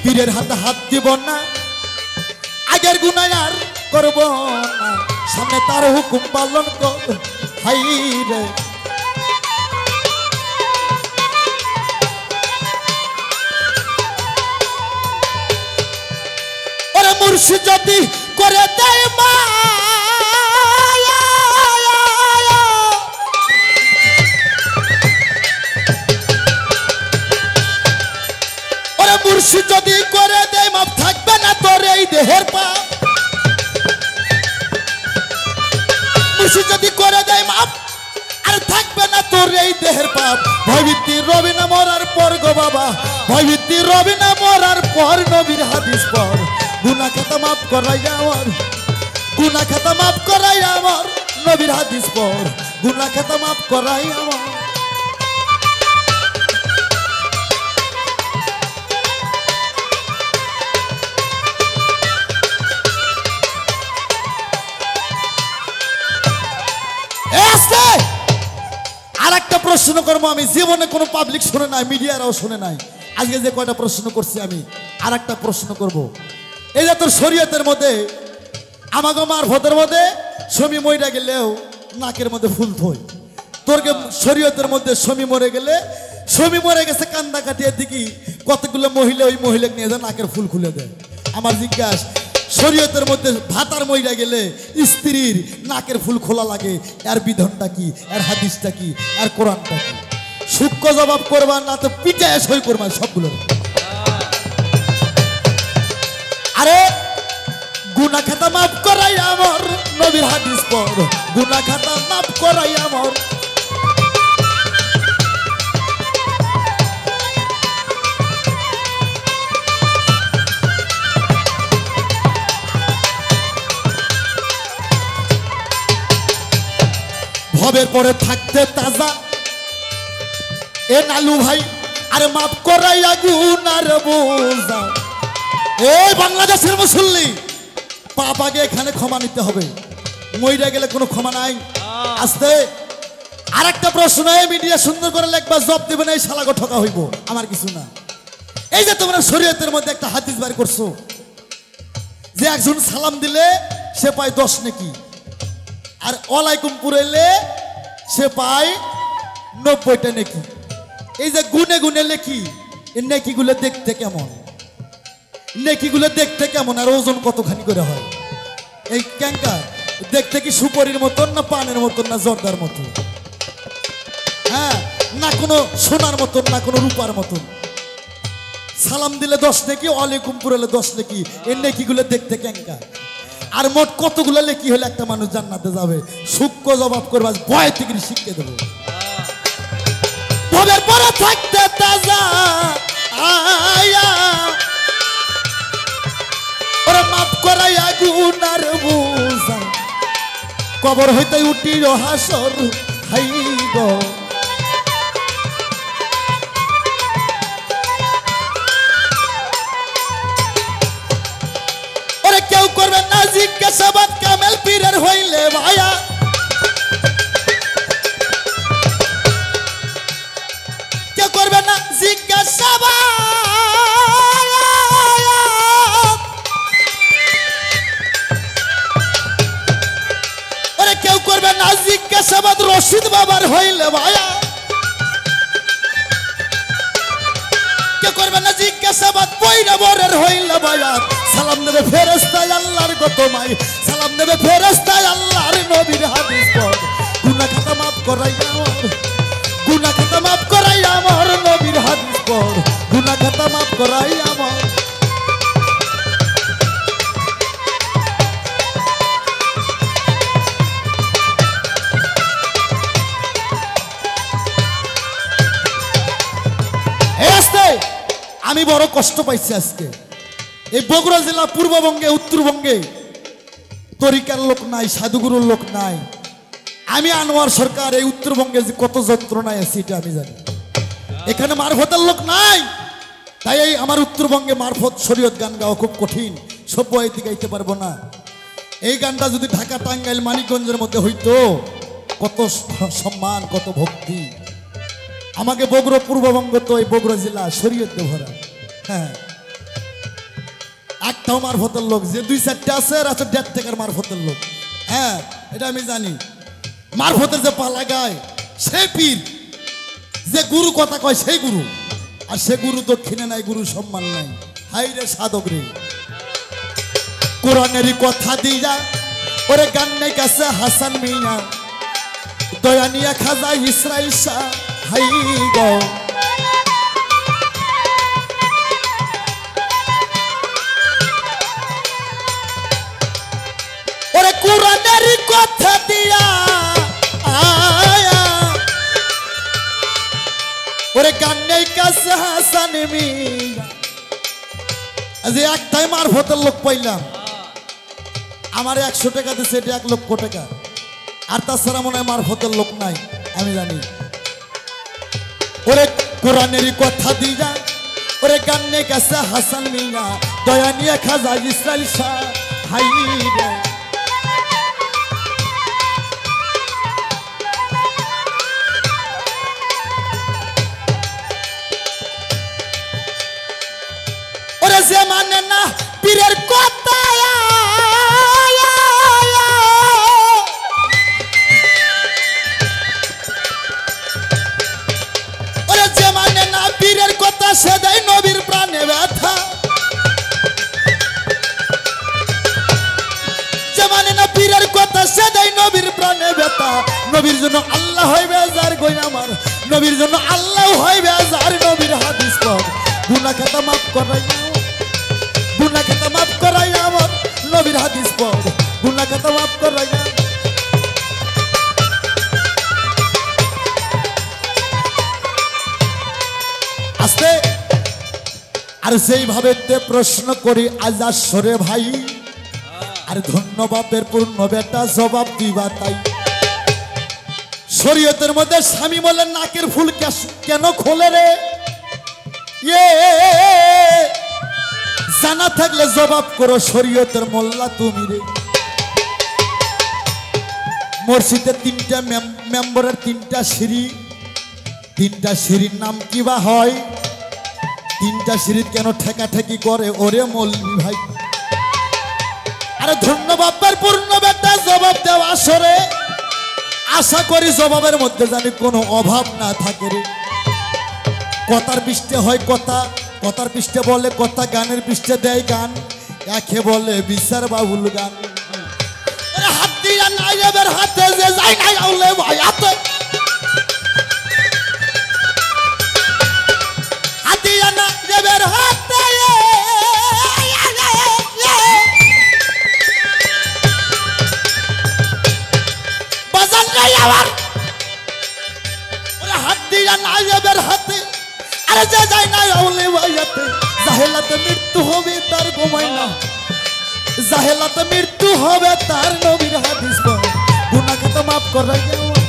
পীরের হাতে হাত দিব না, আগের গুনাহ আর করব না, সামনে তার হুকুম পালন কর। হাই রে ওরে মুর্শিদ যদি করে দেয় মা, ওরে মুর্শিদ যদি করে দেয় মাপ, থাকবে না তোর এই দেহের পাপ। মুর্শিদ যদি করে দেয় মাপ, আর থাকবে না তোর এই দেহের পাপ। ভয়ভীতি রবি না মরার পর গো বাবা, ভয়ভীতি রবি না মরার পর, নবীর হাদিস পর। গুনাহ খাতা মাফ করাই আমার, গুনাহ খাতা মাফ করাই আমার, নবীর হাদিস পর। গুনাহ খাতা মাফ করাই আমার। আর একটা প্রশ্ন করবো আমি, জীবনে কোনো পাবলিক শুনে নাই, মিডিয়ারাও শুনে নাই। আজকে যে কয়টা প্রশ্ন করছি আমি, আর একটা প্রশ্ন করব। এই যে তোর শরীয়তের মধ্যে আমাগো মারফতের মধ্যে স্বামী মরে গেলেও নাকের মধ্যে ফুল থই, তোরকে শরীয়তের মধ্যে স্বামী মরে গেলে, স্বামী মরে গেছে কান্দা কাটিয়ে দিকি কতগুলো মহিলা ওই মহিলাকে নিয়ে যায় নাকের ফুল খুলে দেয়। আমার জিজ্ঞাসা, শরীয়তের মধ্যে ভাতার মইরা গেলে স্ত্রীর নাকের ফুল খোলা লাগে, এর বিধানটা কি, এর হাদিসটা কি, এর কোরআনটা কি? সূক্ষ্ম জবাব করবা না তো পিটায় সই করবা সবগুলো। আরে গুনাহ খাতা মাফ করাই আমার, নবীর হাদিস পড়। গুনাহ খাতা মাফ করাই আমার। ভবের পরে থাকতে তাজা এ নালু ভাই, আরে মাফ করাইয়া গুনার বোঝা। এই বাংলাদেশের মুসল্লি, পাপ আগে এখানে ক্ষমা নিতে হবে, মইরা গেলে কোনো ক্ষমা নাই। আস্তে আর একটা প্রশ্ন, মিডিয়া সুন্দর করে লেখবা, জব দেবে না, এই শালাগো ঠকা হইব, আমার কিছু না। এই যে তোমরা শরীয়তের মধ্যে একটা হাদিস বের করছো যে একজন সালাম দিলে সে পায় 10 নেকি, আর ওয়ালাইকুম পুরাইলে সে পায় 90টা নেকি। এই যে গুনে গুনে লেখি, এই নেকিগুলো দেখতে কেমন, নেকিগুলো দেখতে কেমন, আর ওজন কতখানি করে হয়? এই ক্যাঙ্কা দেখতে কি সুপরির মতন, না পানের মতন, না জর্দার মতন? হ্যাঁ, না কোনো সোনার মতন, না কোনো রূপার মতন। সালাম দিলে 10 নেকি, ওয়ালাইকুম পুরাইলে 10 নেকি। এই নেকিগুলো দেখতে ক্যাঙ্কা। আর মোট কতগুলো লেখি হলে একটা মানুষ জান্নাতে যাবে? সূক্ষ্ম জবাব করবা, ভয় থেকে শিখতে দেবো। ভবের পরে থাকতে তাজা আয়া, ওরা মাফ করাইয়া গুনার বোঝা, কবর হইতে উঠিল হাসর। হাই গো ওরে কেউ করবে না জিজ্ঞাসাবাদ, কামেল পীরের হইলে ভায়া। কেউ করবে না জিজ্ঞাসাবাদ, ওরে কেউ করবে না জিজ্ঞাসাবাদ, রশিদ বাবার হইলে ভায়া। কেউ করবে না জিজ্ঞাসাবাদ, বইরা বরের হইলে ভায়া। সালাম দেবে ফেরেশতায় আল্লাহর গতমাই, সালাম দেবে ফেরেশতায় আল্লাহর নবীর হাদিস পড়। গুনাহ খাতা মাফ করাই আমার, গুনাহ খাতা মাফ করাই আমার, নবীর হাদিস পড়। গুনাহ খাতা মাফ করাই আমার। আমি বড় কষ্ট পাইছি আজকে। এই বগুড়া জেলা, পূর্ববঙ্গে, উত্তরবঙ্গে তরিকার লোক নাই, সাধুগুরুর লোক নাই। আমি আনোয়ার সরকার এই উত্তরবঙ্গে যে কত যন্ত্রণায় আছি এটা আমি জানি। এখানে মারফতের লোক নাই, তাই এই আমার উত্তরবঙ্গে মারফত শরীয়ত গান গাওয়া খুব কঠিন, সভ্য এতে গাইতে পারবো না। এই গানটা যদি ঢাকা, টাঙ্গাইল, মানিকগঞ্জের মধ্যে হইতো, কত সম্মান, কত ভক্তি। আমাকে বগুড়া পূর্ববঙ্গ তো এই বগুড়া জেলা শরীয়তে ভরা। হ্যাঁ, একটাও মারফতের লোক, যে 2-4টা আছে আর আছে 1.5 টাকার মারফতের লোক। হ্যাঁ, এটা আমি জানি। মারফতের যে পালা গায় সে পীর, যে গুরু কথা কয় সেই গুরু, আর সে গুরু দক্ষিণে নাই, গুরু সম্মান নাই। হাই রে সাধক রে, কোরআনেরই কথা দিয়া ওরে গান নাই কাছে হাসান মিয়া, দয়া নিয়া খাজা ইসরাইল শাহ। হাই গো ওরে কোরআনেরই কথা দিয়া ওরে গান নাই কাছে হাসান মিয়া। আজ একটাই মারফতের লোক পাইলাম, আমার 100 টাকা দিচ্ছে, এটা 1 লক্ষ টাকা। আর তাছাড়া মনে হয় মারফতের লোক নাই, আমি জানি। ওরে কোরআনেরই কথা দিয়া ওরে গান্নে কাছে হাসান মিয়া, দয়া নিয়ে খাজা ইসরাইল শাহ। হাই রে ওরে যে মানে না পীরের কথা, ওরে যে মানে না পীরের কথা সে দেয় নবীর প্রাণে ব্যথা। যে মানে না পীরের কথা সে দেয় নবীর প্রাণে ব্যথা। নবীর জন্য আল্লাহ হইবে যার গই আমার, নবীর জন্য আল্লাহ হইবে যার। নবীর হাদিস পড় গুনাহ খাতা মাফ করাইয়া, গুনাহ খাতা মাফ করাইয়া আমার। নবীর হাদিস পড় গুনাহ খাতা মাফ করাইয়া। আস্তে আর সেইভাবে প্রশ্ন করি আজ আসরে ভাই, আর ধন্যবাদের পূর্ণ বেটা জবাব দিবা তাই। শরীয়তের মধ্যে স্বামী বলে নাকের ফুল কেন খোলে রে? জানা থাকলে জবাব করো, শরীয়তের মোল্লা তুমি রে। মসজিদে 3টা মেম্বরের 3টা সিঁড়ি, 3টা সিঁড়ির নাম কি বা হয়? 3টা সিঁড়ি কেন ঠেকাঠেকি করে ওরে মৌলভী ভাই? আরে ধন্যবাদের পূর্ণ বেটা জবাব দেওয়া আসরে, আশা করি জবাবের মধ্যে জানি কোনো অভাব না থাকে রে। কথার পৃষ্ঠে হয় কথা, কথার পৃষ্ঠে বলে কথা, গানের পৃষ্ঠে দেয় গান, একে বলে বিচার বাউল গান। হাত দিয়া নাইবের হাতে যে যায় নাই আউলে ভাই হাতে, হাত দিয়া নাইবের হাতে বাজান নাই আবার। ওরে হাত দিয়া নাইবের হাতে, আরে যে যায় নাই আউলে ভাই হাতে। জাহেলাতে মৃত্যু হবে তার ঘুমায় না, জাহেলাতে মৃত্যু হবে তার। নবীর হাদিস পড় গুনাহ খাতা মাফ করাই আমার,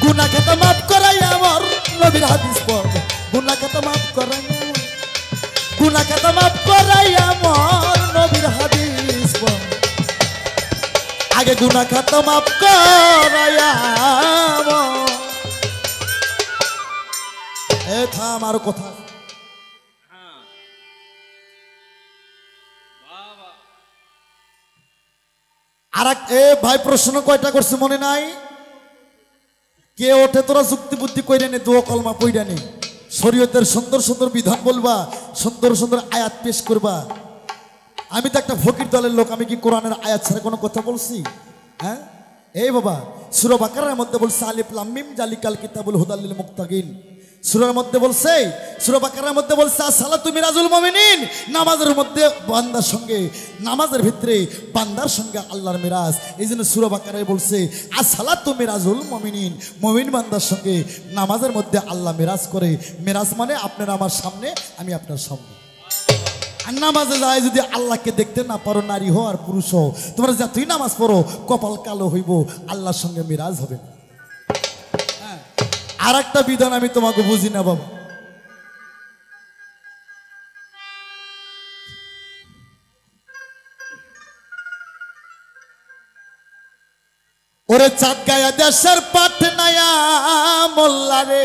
গুনাহ খাতা মাফ করাই আমার। নবীর হাদিস পড় গুনাহ খাতা মাফ করাই আমার, গুনাহ খাতা মাফ করাই আমার। নবীর হাদিস পড় আগে গুনাহ খাতা মাফ করাই আমার। এ থাম আর কথা। আর এ ভাই প্রশ্ন কয়টা করছে মনে নাই? কে ওঠে তোরা যুক্তি বুদ্ধি কইরা নে, দোয়া কলমা পইরা নে, শরীয়তের সুন্দর সুন্দর বিধান বলবা, সুন্দর সুন্দর আয়াত পেশ করবা। আমি তো একটা ফকির দলের লোক, আমি কি কোরআনের আয়াত ছাড়া কোনো কথা বলছি? হ্যাঁ এই বাবা, সূরা বাকারার মধ্যে বলছে আলিফ লাম মিম জালিকাল কিতাবুল হুদাল লিল মুত্তাকিন। সূরার মধ্যে বলছে, সূরা বাকারার মধ্যে বলছে আসসালাতু মিরাজুল মুমিনিন, নামাজের মধ্যে বান্দার সঙ্গে, নামাজের ভিতরে বান্দার সঙ্গে আল্লাহর মিরাজ। এই জন্য সূরা বাকারায় বলছে আসসালাতু মিরাজুল মুমিনিন, মুমিন বান্দার সঙ্গে নামাজের মধ্যে আল্লাহ মিরাজ করে। মিরাজ মানে আপনার আমার সামনে, আমি আপনার সামনে। আর নামাজে যায় যদি আল্লাহকে দেখতে না পারো, নারী হো আর পুরুষ হো, তোমরা যতই নামাজ পড়ো কপাল কালো হইব, আল্লাহর সঙ্গে মিরাজ হবে। আর একটা বিধান আমি তোমাকে বুঝি না বাবা, ওরে চাঁদ গায়া দেশের পাঠ নায়া মোল্লা রে,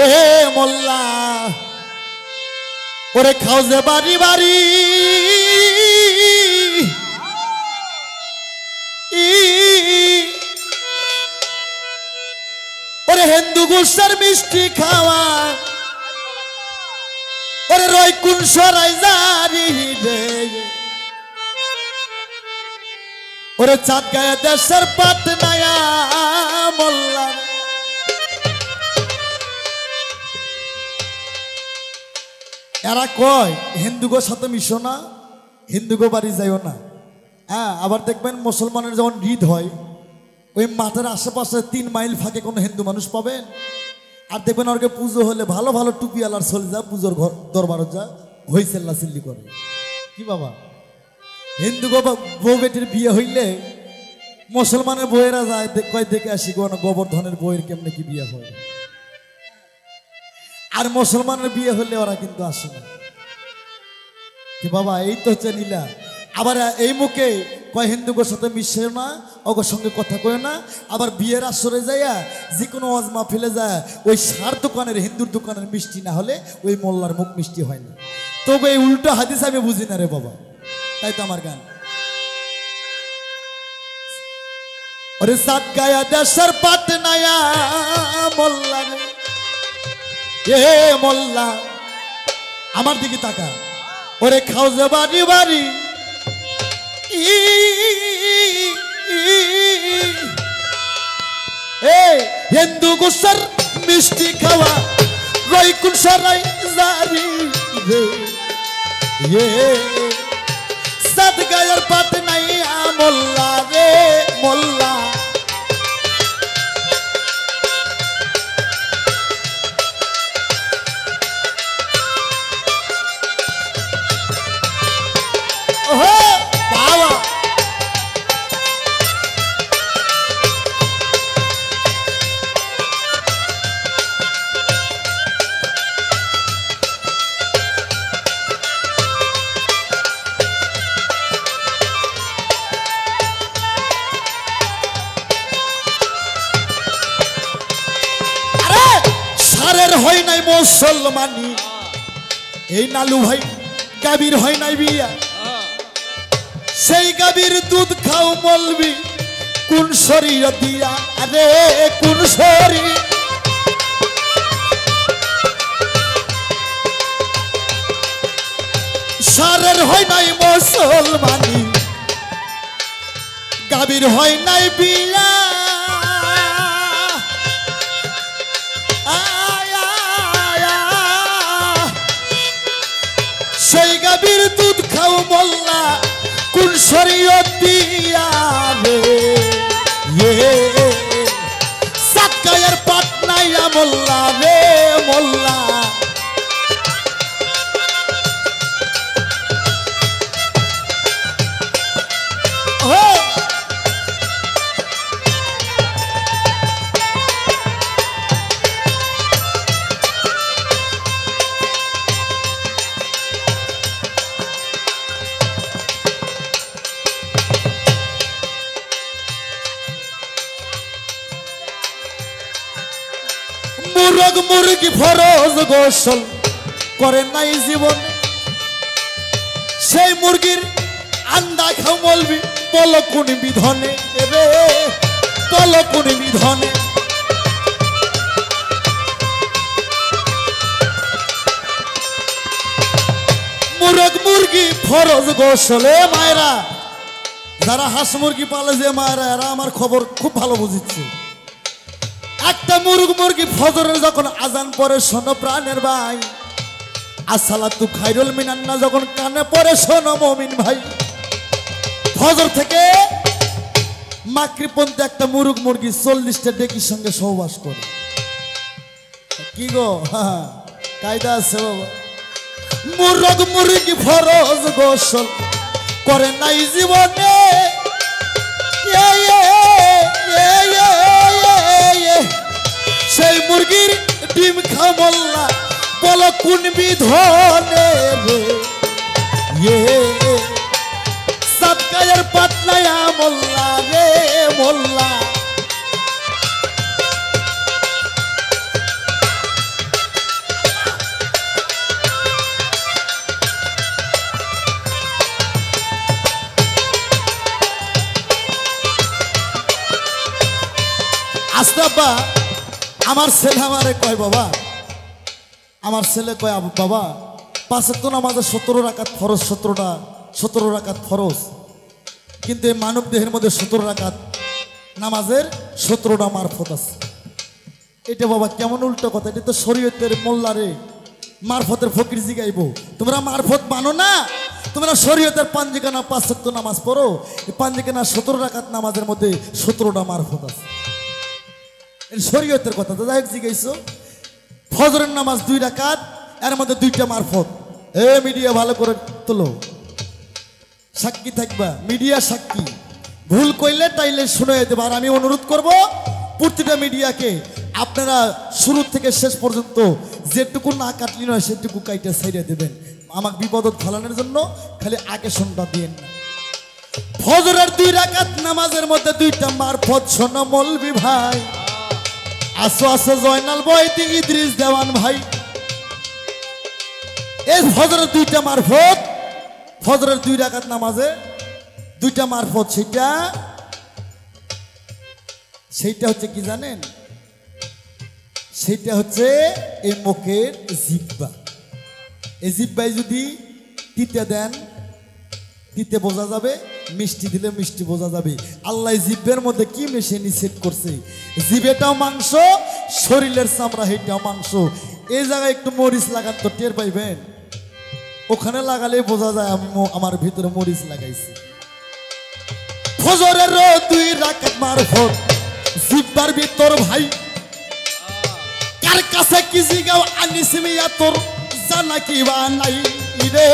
এ মোল্লা ওরে খাও যে বাড়ি বাড়ি ওরে হিন্দু গোসার মিষ্টি খাওয়া ওরে রয় কোন সরাই জারি রে ওরে চাঁদ গায়ে দেশের পাটনায়া মোল্লা এরা কয় হিন্দুগো সাথে মিশো না হিন্দুগো বাড়ি যাইও না হ্যাঁ আবার দেখবেন মুসলমানের যখন ঈদ হয় ওই মাঠের আশেপাশে 3 মাইল ফাঁকে কোনো হিন্দু মানুষ পাবেন আর দেখবেন ওরকে পুজো হলে ভালো ভালো টুপিওয়ালার চলে যা পুজোর ঘর দরবারত যা হই চেল্লা চিল্লি করে কি বাবা হিন্দু বউ বেটির বিয়ে হইলে মুসলমানের বউয়েরা যায় কয় দেখে আসি কোন গোবর্ধনের বউয়ের কেমনে কি বিয়ে হয় আর মুসলমানের বিয়ে হলে ওরা কিন্তু আসে না কি বাবা এই তো হচ্ছে নীলা আবার এই মুখে কয় হিন্দুগোর সাথে মিশে না ওগোর সঙ্গে কথা কয় না আবার বিয়ের আসরে যাইয়া যে কোনো অজমা ফেলে যায় ওই সার দোকানের হিন্দুর দোকানের মিষ্টি না হলে ওই মোল্লার মুখ মিষ্টি হয় না তবে এই উল্টো হাদিস আমি বুঝি না রে বাবা তাই তো আমার গান ওরে সাত গায়া দেশের পাটনায়া মোল্লা এ মোল্লা আমার দিকে তাকা ওরে খাও যে বাড়ি বাড়ি হিন্দু গোসার মিষ্টি খাওয়া রয় কোন সরাই জারি রে সাত গায়ের পাটনায়া মোল্লা রে মোল্লা হয় নাই মুসলমানি এই নালু ভাই গাবির হয় নাই বিয়া সেই গাবির দুধ খাও মলবি কোন শরীর দিয়া আরে কোন শরীর সারের হয় নাই মুসলমানি গাবির হয় নাই বিয়া সেই গাভীর দুধ খাও মোল্লা কোন শরীয়ত দিয়া রে সাত গায়ের পাটনায়া মোল্লা রে মোল্লা মুরগ মুরগি ফরজ গোসল করে নাই জীবন সেই মুরগির আন্ডা খাও বলবি বলো কোন বিধনে রে বলো কোন বিধনে মুরগ মুরগি ফরজ গোসল এ মায়েরা যারা হাঁস মুরগি পালে যে মায়েরা এরা আমার খবর খুব ভালো বুঝিচ্ছে একটা মুরগি ফজরের যখন আজান পরে শোনো প্রাণের ভাই আসসালাতু খায়রুল মিনান্না যখন কানে পড়ে শোনো মুমিন ভাই ফজর থেকে মাগরিব পর্যন্ত একটা মুরগি 40টা ডেকির সঙ্গে সহবাস করে কি গো কায়দা আছে বাবা মুরগি ফরজ গোসল করে নাই জীবনে সেই মুরগির ডিম খাও মোল্লা বলো কোন বিধনে রে সাত গায়ের পাটনায়া মোল্লা রে মোল্লা আস্তে আব্বা আমার ছেলে আমারে কয় বাবা, আমার ছেলে কয় বাবা 5 ওয়াক্ত নামাজে 17 রাকাত ফরজ, 17 রাকাত ফরজ, কিন্তু এই মানব দেহের মধ্যে 17 রাকাত নামাজের 17টা মারফত আছে। এটা বাবা কেমন উল্টো কথা, এটা তো শরীয়তের মোল্লারে মারফতের ফকির জিগাইব, তোমরা মারফত মানো না, তোমরা শরীয়তের পাঞ্জিকানা 5 ওয়াক্ত নামাজ পড়ো, এই পাঞ্জিকানা 17 রাকাত নামাজের মধ্যে 17টা মারফত আছে, শরীয়তের কথা। তো যাই হোক জিগাইছো, ফজরের নামাজ 2 রাকাত, এর মধ্যে 2টা মারফত। এ মিডিয়া ভালো করে তোলো, সাক্ষী থাকবা, মিডিয়া সাক্ষী, ভুল কইলে তাইলে শুনে দেবো। আর আমি অনুরোধ করব প্রতিটা মিডিয়াকে, আপনারা শুরু থেকে শেষ পর্যন্ত যেটুকু না কাটলি নয় সেটুকু কাইটা ছাইড়ে দেবেন, আমাকে বিপদত ফেলানোর জন্য খালি আগে শুনটা দিয়েন না। ফজরের 2 রাকাত নামাজের মধ্যে 2টা মারফত, শোনো মৌলবি ভাই, আসো আসো জয়নাল বয়তি ইদ্রিস দেওয়ান ভাই, এই ফজরের 2টা মারফত, ফজরের 2 রাকাত নামাজে 2টা মারফত, সেইটা হচ্ছে কি জানেন, সেইটা হচ্ছে এই মুখের জিহ্বা। এই জিহ্বায় যদি তিতে দেন তিতে বোঝা যাবে, মিষ্টি দিলে মিষ্টি বোঝা যাবে। আল্লাহ জিভের মধ্যে কি মেশিন সেট করছে, জিভেটাও মাংস, শরীরের চামড়া হেটাও মাংস। এই জায়গায় একটু মরিচ লাগান তো টের পাইবেন, ওখানে লাগালে বোঝা যায় আমি আমার ভিতরে মরিচ লাগাইছি। ফজরের 2 রাকাত মারফত জিহ্বার ভিতর ভাই, কার কাছে কি জিগাও আনিস মিয়া তোর জানা কি বা নাই রে,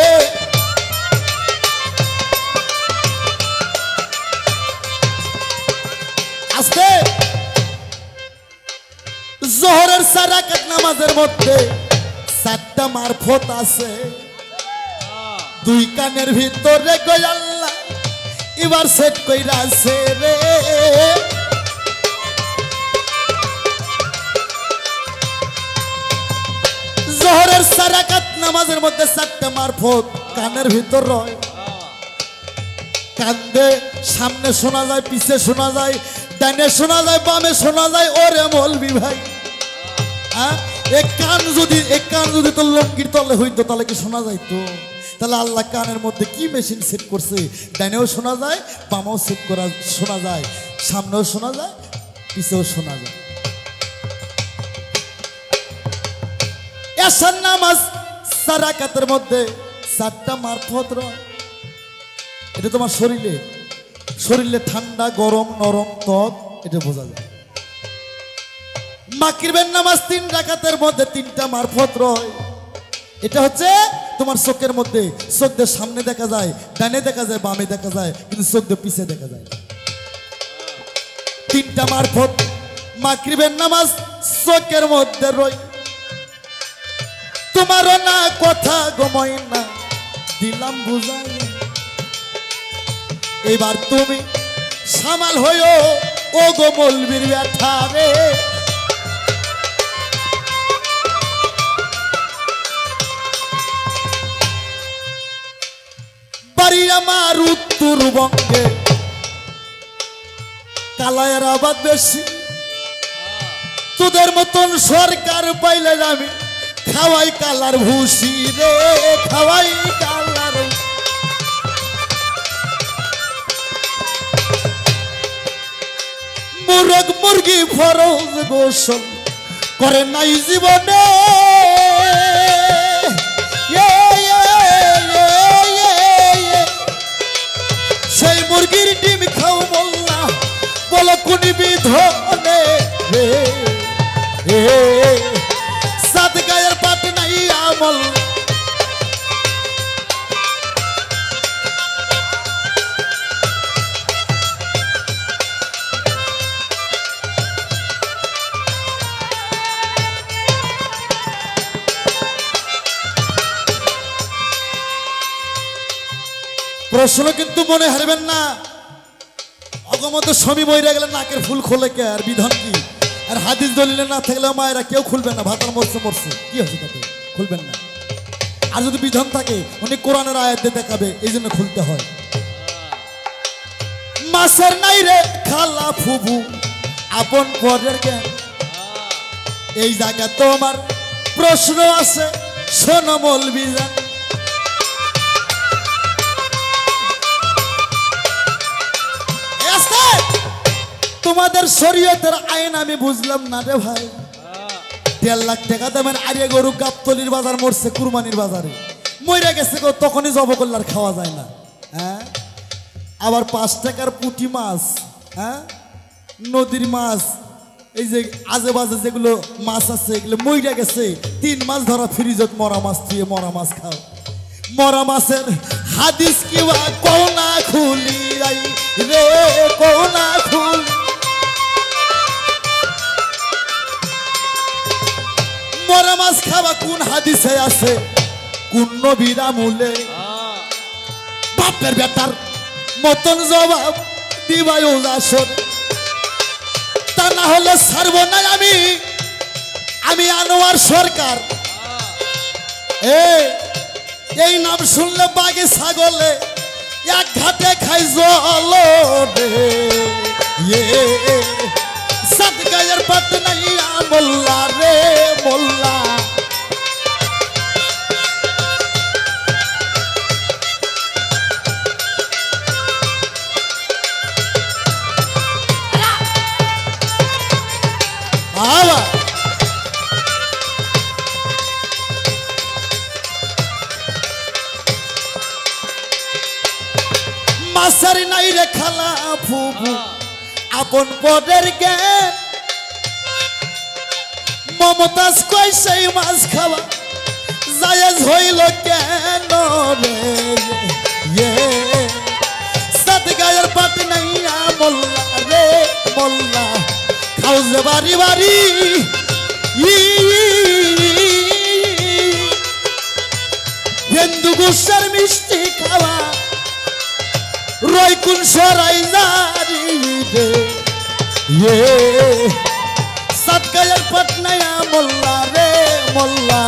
আস্তে জোহরের 4 রাকাত নামাজের মধ্যে 7টা মারফত আছে, 2 কানের ভিতরে কই আল্লাহ এবার সেট কইরা আছে রে। জোহরের 4 রাকাত নামাজের মধ্যে 7টা মারফত কানের ভিতর রয়, কান্দে সামনে শোনা যায়, পিছে শোনা যায়, ডানে শোনা যায়, বামে শোনা যায়। ওরে মৌলবি ভাই, এক কান যদি তোর লঙ্কির তলে হইতো তাহলে কি শোনা যাইতো? তাহলে আল্লাহ কানের মধ্যে কি মেশিন সেট করছে, ডানেও শোনা যায়, বামেও সেট করা শোনা যায়, সামনেও শোনা যায়, পিছেও শোনা যায়। এশার নামাজ 4 রাকাতের মধ্যে 7টা মারফত রয়, এটা তোমার শরীরে ঠান্ডা গরম নরম ত্বক এটা বোঝা যায়। মাগরিবের নামাজ 3 রাকাতের মধ্যে 3টা মারফত রয়, এটা হচ্ছে তোমার চোখের মধ্যে, চোখ দিয়ে সামনে দেখা যায়, ডানে দেখা যায়, বামে দেখা যায়, কিন্তু চোখ দিয়ে পিছে দেখা যায়। 3টা মারফত মাগরিবের নামাজ চোখের মধ্যে রয়, তোমারও না কথা গময় না দিলাম বুঝাই, এবার তুমি সামাল হইও ও গো মৌলবীর ব্যাঠা রে। বাড়ি আমার উত্তরবঙ্গে, কালায়ের আবাদ বেশি, তোদের মতন সরকার পাইলে আমি খাওয়াই কালার ভুসি রে, খাওয়াই কালার। মুরগ মুরগি ফরজ গোসল করে নাই জীবনে, সেই মুরগির ডিম খাও বললা বলো কোন বিধনে সাত গায়ের পাট নাই আমল। প্রশ্ন কিন্তু মনে হারবেন না, অগমত স্বামী মহিলা গেলে নাকের ফুল খোলে কে, আর বিধান কি? আর হাদিস দলিলে না থাকলে মায়েরা কেউ খুলবেন না, ভাতার মরছে মরছে কি হচ্ছে তাতে, খুলবেন না। আর যদি বিধান থাকে উনি কোরআনের আয়াত দিয়ে দেখাবে, এই জন্য খুলতে হয়। মাছের নাই রে খালা ফুবু আপন পরের জ্ঞান। এই জায়গা তোমার প্রশ্ন আছে, শোনো মৌলবি জান। তোমাদের শরীয়তের আইন আমি বুঝলাম না রে ভাই। 1.5 লাখ টাকা দামের আরিয়া গরু গাবতলির বাজার মরছে কুরবানির বাজারে, মইরা গেছে গো, তখনই জব করলে আর খাওয়া যায় না। হ্যাঁ, আবার 5 টাকার পুঁটি মাছ, হ্যাঁ নদীর মাছ, এই যে আজে বাজে যেগুলো মাছ আছে এগুলো মইরা গেছে, 3 মাস ধরা ফ্রিজত মরা মাছ থুয়ে মরা মাছ খাও। মরা মাছের হাদিস কিবা কোনা খুলি রাই রে, কোনা খুলি। মরা মাছ খাওয়া কোন হাদিসে আছে, কোন নবীর আমলে? বাপের বেটার মতন জবাব দিবাই আসর, তা না হলে ছাড়বো না আমি আনোয়ার সরকার। এই নাম শুনলে বাঘে ছাগলে এক ঘাটে খাই জল রে। সাত গায়ের পাত নাই মোল্লা রে মোল্লা। মাসারি নাই রে খালা ফুবু আপন পদের জ্ঞান। মমতাজ কই সেই মাছ খাওয়া জায়েজ হইল কেন রে? সাত গায়ের পাত নাই মোল্লা রে মোল্লা। খাও যে বাড়ি বাড়ি হিন্দু গুসার মিষ্টি খাওয়া, রই কোন সরাই জারি রে। সাত গায়ের পাট নাই মোল্লা রে মোল্লা।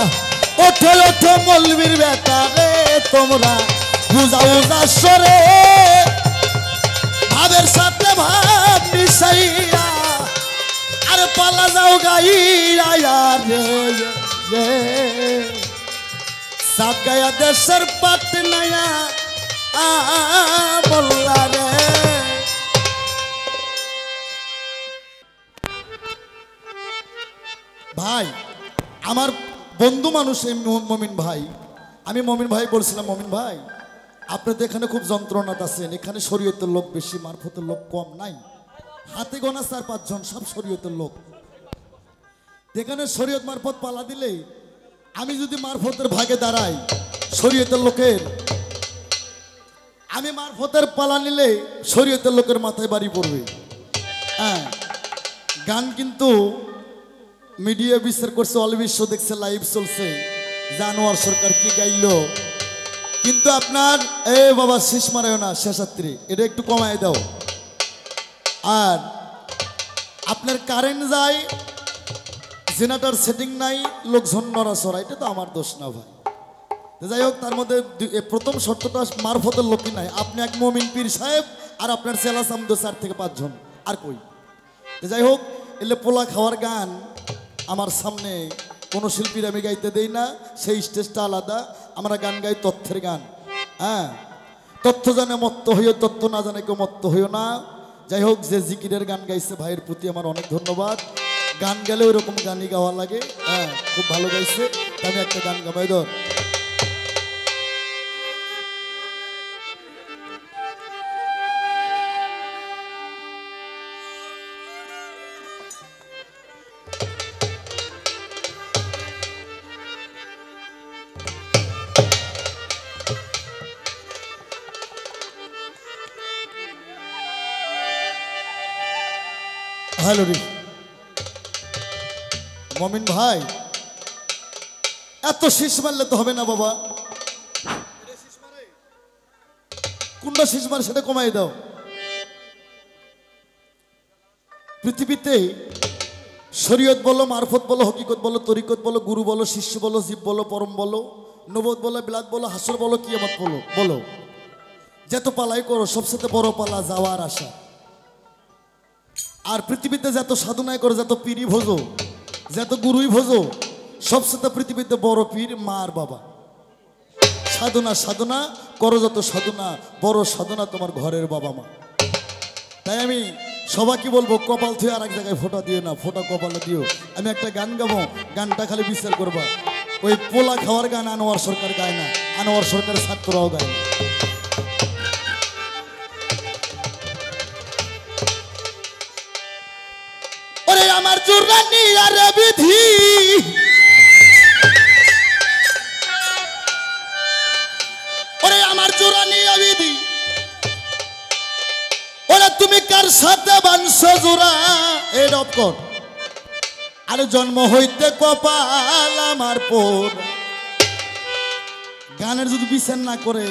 ওঠো ওঠো মৌলবীর বেটা রে তোমরা, বুঝা বুঝা সরে ভাবের সাথে ভাব মিশাইয়া, আর পালা যাও গাইয়া রে। সাত গায়া দেশের পাট নাইয়া মোল্লা রে। ভাই আমার বন্ধু মানুষ এই মমিন ভাই, আমি মমিন ভাই বলছিলাম, মমিন ভাই আপনি তো এখানে খুব যন্ত্রণাতে আছেন, এখানে শরীয়তের লোক বেশি, মারফতের লোক কম নাই, হাতে গোনা 4-5 জন সব শরীয়তের লোক। এখানে শরীয়ত মারফত পালা দিলে আমি যদি মারফতের ভাগে দাঁড়াই শরীয়তের লোকের, আমি মারফতের পালা নিলে শরীয়তের লোকের মাথায় বাড়ি পড়বে। হ্যাঁ, গান কিন্তু মিডিয়া বিচার করছে, অল বিশ্ব দেখছে, লাইভ চলছে, জানোয়ার সরকার কি গাইল। কিন্তু আপনার বাবা শেষ মারায় না, শেষাত্রী এটা একটু কমায় দাও। আর আপনার কারেন্ট যায়, জেনারেটর সেটিং নাই, লোকজন নড়াচড়া, এটা তো আমার দোষ না ভাই। যাই হোক, তার মধ্যে প্রথম শর্তটা মারফতের লোকই নাই, আপনি এক মমিন পীর সাহেব আর আপনার চেলা সামদো 4 থেকে 5 জন, আর কই। যাই হোক, এলে পোলা খাওয়ার গান আমার সামনে কোনো শিল্পীর আমি গাইতে দেই না, সেই স্টেজটা আলাদা। আমরা গান গাই তথ্যের গান। হ্যাঁ, তথ্য জানে মত্ত হইও, তথ্য না জানে কেউ মত্ত হইও না। যাই হোক, যে জিকিরের গান গাইছে ভাইয়ের প্রতি আমার অনেক ধন্যবাদ। গান গেলে ওইরকম গানই গাওয়া লাগে। হ্যাঁ, খুব ভালো গাইছে, আমি একটা গান গাবাই ধর। হ্যালো রে মমিন ভাই, এত শীষ মারলে তো হবে না বাবা, কোনটা শীষ মারে সেটা কমাই দাও। পৃথিবীতে শরীয়ত বলো, মারফত বলো, হকিকত বলো, তরিকত বলো, গুরু বলো, শিষ্য বলো, জীব বলো, পরম বলো, নবত বলো, বিলাদ বলো, হাসর বলো, কিয়ামত বলো, যত পালাই করো সবচেয়ে বড় পালা যাওয়ার আশা। আর পৃথিবীতে যত সাধনায় করে, যত পীরই ভোজো, যত গুরুই ভোজো, সবচেয়ে পৃথিবীতে বড় পীর মা আর বাবা। সাধনা সাধনা করো, যত সাধনা বড় সাধনা তোমার ঘরের বাবা মা। তাই আমি সবাইকে বলবো, কপাল থুয়ে আর এক জায়গায় ফোঁটা দিও না, ফোঁটা কপালে দিও। আমি একটা গান গাবো, গানটা খালি বিচার করবা। ওই পোলা খাওয়ার গান আনোয়ার সরকার গায় না, আনোয়ার সরকারের ছাত্ররাও গায় না। ওরে আমার জুরানি আরে বিধি, ওরে আমার জুরানি বিধি, ওরে তুমি কার সাথে বানছো জোড়া? এই রকম আরে জন্ম হইতে কপাল আমার পোর। গানের যদি বিচার না করে,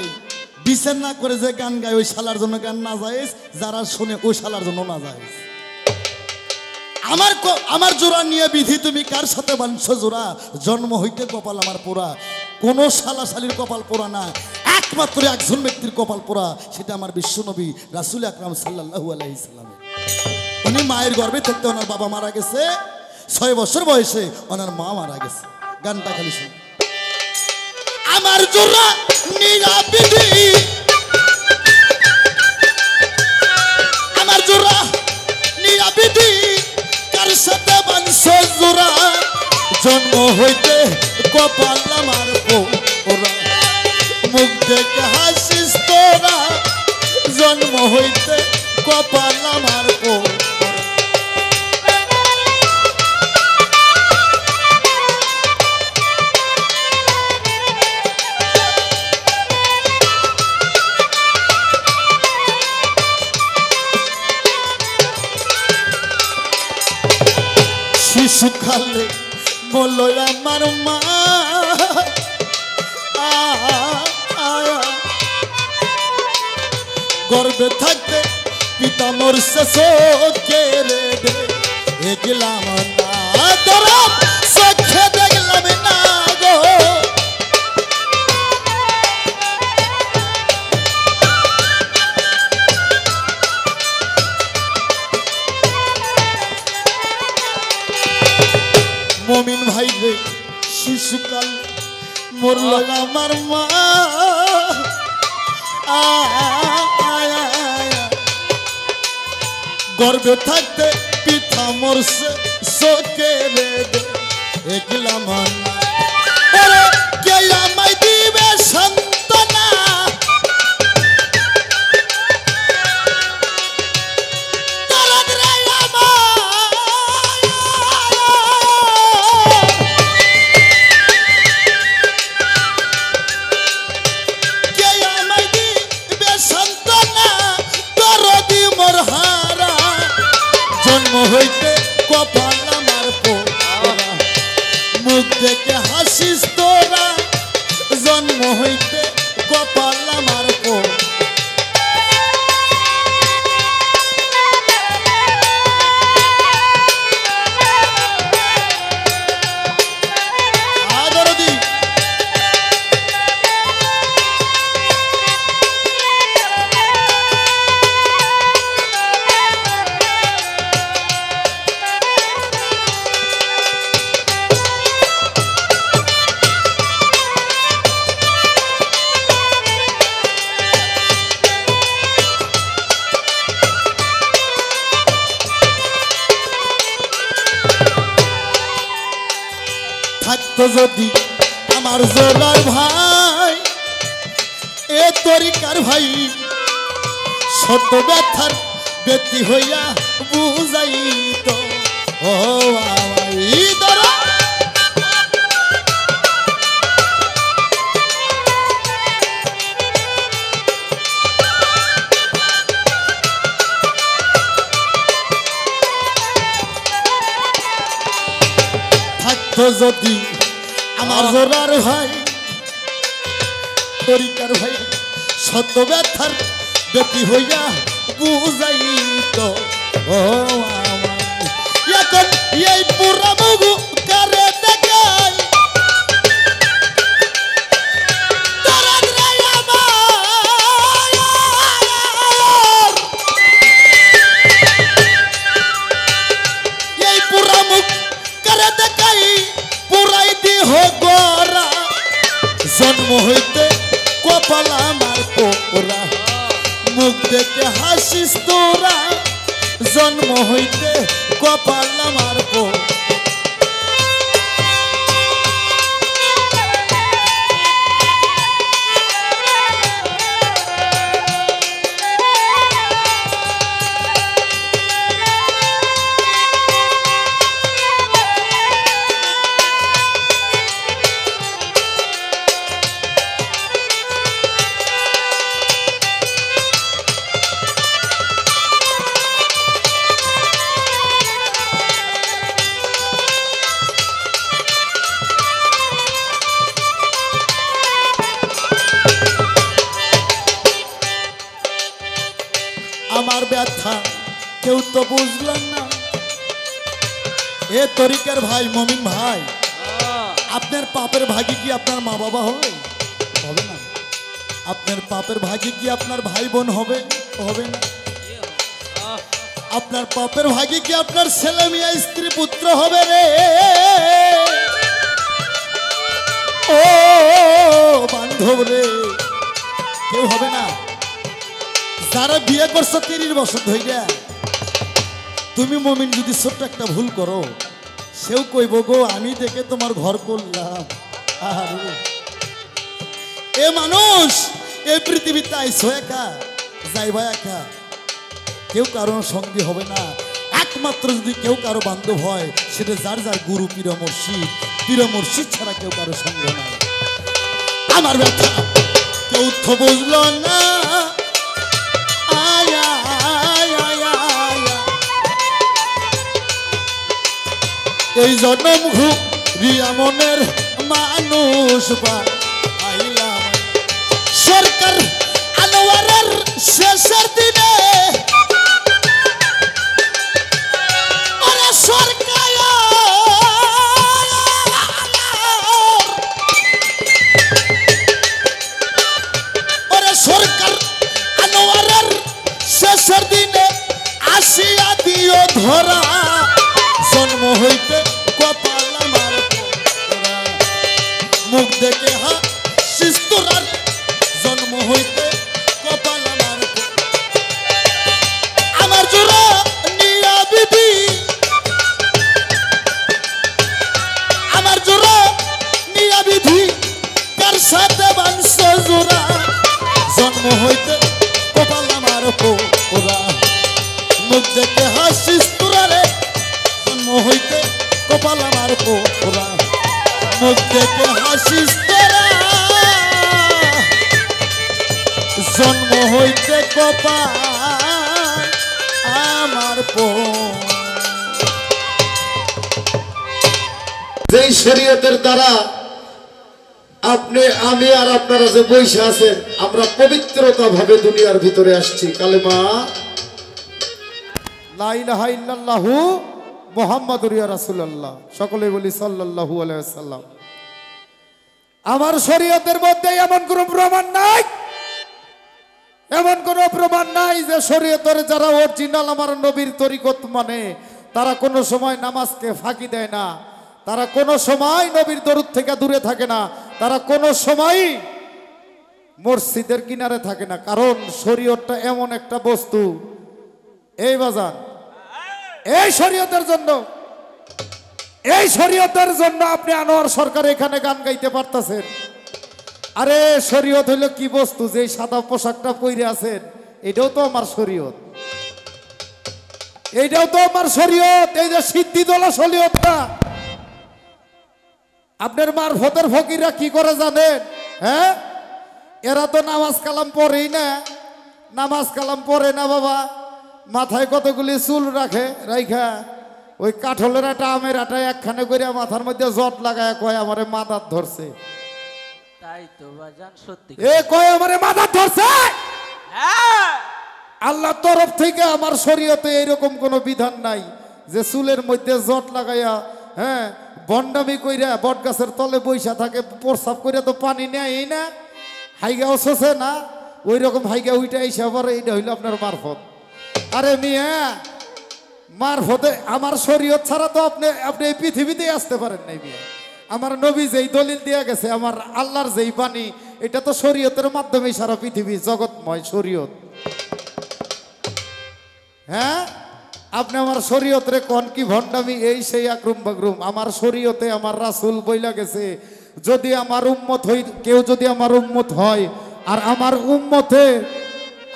বিচার না করে যে গান গায়, ওই শালার জন্য গান না যায়, যারা শুনে ওই শালার জন্য না যায়। আমার জোড়া নিয়ে বিধি, তুমি কার সাথে বানছো জোড়া? জন্ম হইতে কপাল আমার পোড়া। কোনো শালা শালির কপাল পোড়া না, একমাত্র একজন ব্যক্তির কপাল পোড়া, সেটা আমার বিশ্বনবী রাসূল আকরাম সাল্লাল্লাহু আলাইহি সাল্লাম। উনি মায়ের গর্ভে থাকতে ওনার বাবা মারা গেছে, 6 বছর বয়সে ওনার মা মারা গেছে। গানটা খালি শুন। আমার জোড়া নিয়া বিধি, আমার জোড়া নিয়া বিধি, কার সাথে বানছো জোড়া? জন্ম হইতে কপাল আমার পোড়া, মুখ দেখে হাসিস তোরা। জন্ম হইতে কপাল আমার পোড়া। শিশুকালে বলো আমার মা, গর্বে থাকতে পিতা মরছে চোখে রে, দেখলাম না দরম চোখে, দেখলাম না গো। মমিন ভাই রে, শিশুকাল মরল আমার মা, গর্বে থাকতে পিতা মরছে চোখে রে, দেখলাম না। কে আমায় দিবে সান্ত্বনা? জন্ম হইতে কপাল আমার পোড়া, মুখ দেখে হাসিস তোরা। জন্ম হইতে কপাল আমার পোড়া। থাকতো যদি আমার জোড়ার ভাই, এ তরিকার ভাই, শত ব্যথার ব্যতি হইয়া বুঝাইত। ও ধরা থাকতো যদি আমার জোড়ার ভাই, তরিকার ভাই, শত ব্যথার ব্যতি হইয়া বুঝাইত। ও এখন এই পুরা মুগু কারে দেখাই, হইতে কপাল আমার পোড়া মুখ দেখে হাসিস তোরা জন্ম হইতে কপাল আমার পোড়া আমার ব্যথা কেউ তো বুঝলেন না এ তরিকার ভাই মমিন ভাই আপনার পাপের ভাগে কি আপনার মা বাবা হবে হবে না আপনার পাপের ভাগে কি আপনার ভাই বোন হবে হবে না আপনার পাপের ভাগে কি আপনার ছেলে মেয়ে স্ত্রী পুত্র হবে রে ও বান্ধব রে কেউ হবে না যারা বিয়ে করছো 30 বছর ধইরা তুমি মমিন যদি ছোট্ট একটা ভুল করো সেও কইব গো আমি দেখে তোমার ঘর করলাম আরে এ মানুষ এই পৃথিবীতে আইছো একা যাইবা একা কেউ কারো সঙ্গী হবে না একমাত্র যদি কেউ কারো বান্ধব হয় সেটা যার যার গুরু পীর মুর্শিদ ছাড়া কেউ কারো সঙ্গ নাই আমার ব্যথা কেউ তো বুঝলো না এই জন্ম ঘুরিয়া মনের মানুষ পাইলাম সরকার আনোয়ারের শেষের দিনে সরকার সরকার আনোয়ারের শেষের দিনে আসিয়া দিও ধরা জন্ম হইতে কপাল আমার পোড়া মুখ দেখে হাসিস তোরা জন্ম হইতে কপাল আমার আমার জোড়া নিয়া বিধি আমার জোড়া নিয়া বিধি কার সাথে বাংশ জোড়া জন্ম হইতে কপাল আমার পোড়া মুখ দেখে হাসিস তোরা রে হইতে কপাল আমার পোড়া মুখ দেখে হাসিস তোরা জন্ম হইতে কপাল আমার যেই শরীয়তের দ্বারা আপনি আমি আর আপনারা যে বৈশা আছেন আমরা পবিত্রতা ভাবে দুনিয়ার ভিতরে আসছি কালেমা লা ইলাহা ইল্লাল্লাহু মুহাম্মাদুর রাসূলুল্লাহ সকলে বলি সাল্লাল্লাহু আলাইহি ওয়াসাল্লাম আমার শরীয়তের মধ্যে এমন কোনো প্রমাণ নাই যে শরীয়তের যারা অরিজিনাল আমার নবীর তরিকত মানে তারা কোনো সময় নামাজকে ফাঁকি দেয় না তারা কোনো সময় নবীর দরুদ থেকে দূরে থাকে না তারা কোনো সময় মসজিদের কিনারে থাকে না কারণ শরীয়তটা এমন একটা বস্তু এই বাজান এই শরীয়তের জন্য আপনি আনোয়ার সরকার এখানে গান গাইতে পারতেছেন আরে শরীয়ত হইল কি বস্তু যে সাদা পোশাকটা পরে আছেন এটাও তো আমার শরীয়ত এই যে সিদ্ধিদোলা শরীয়তটা আপনার মারফতের ফকিররা কি করে জানেন হ্যাঁ এরা তো নামাজ কালাম পড়ে না বাবা মাথায় কতগুলি চুল রাখা ওই কাঠলের একটা আমের আটা একখানে করে মাথার মধ্যে জট লাগায় কয় আমারে মাথার ধরছে তাই তো বাজান সত্যি কয় আমারে মাথার ধরছে আল্লাহর তরফ থেকে আমার শরীয়তে এরকম কোনো বিধান নাই যে চুলের মধ্যে জট লাগাইয়া হ্যাঁ বন্ডামি কইরা বট গাছের তলে বইসা থাকে প্রসাব কইরা তো পানি নেয় না হাইগাও শোষে না ওই রকম হাইগা উইটা এসে আবার এইটা হইলো আপনার মারফত আরে মিয়া মারফতে আমার শরীয়ত ছাড়া তো আপনি এই পৃথিবীতে আসতে পারেন নাই মিয়া আমার নবী যেই দলিল দিয়ে গেছে আমার আল্লাহর যেই বাণী এটা তো শরীয়তের মাধ্যমে সারা পৃথিবী জগৎময় শরীয়ত। হ্যাঁ, আপনি আমার শরীয়তরে কোন কি ভণ্ডামি এই সেই আকরুম বাগরুম। আমার শরীয়তে আমার রাসূল বইলা গেছে, যদি আমার উম্মত হই, কেউ যদি আমার উম্মত হয় আর আমার উম্মতে,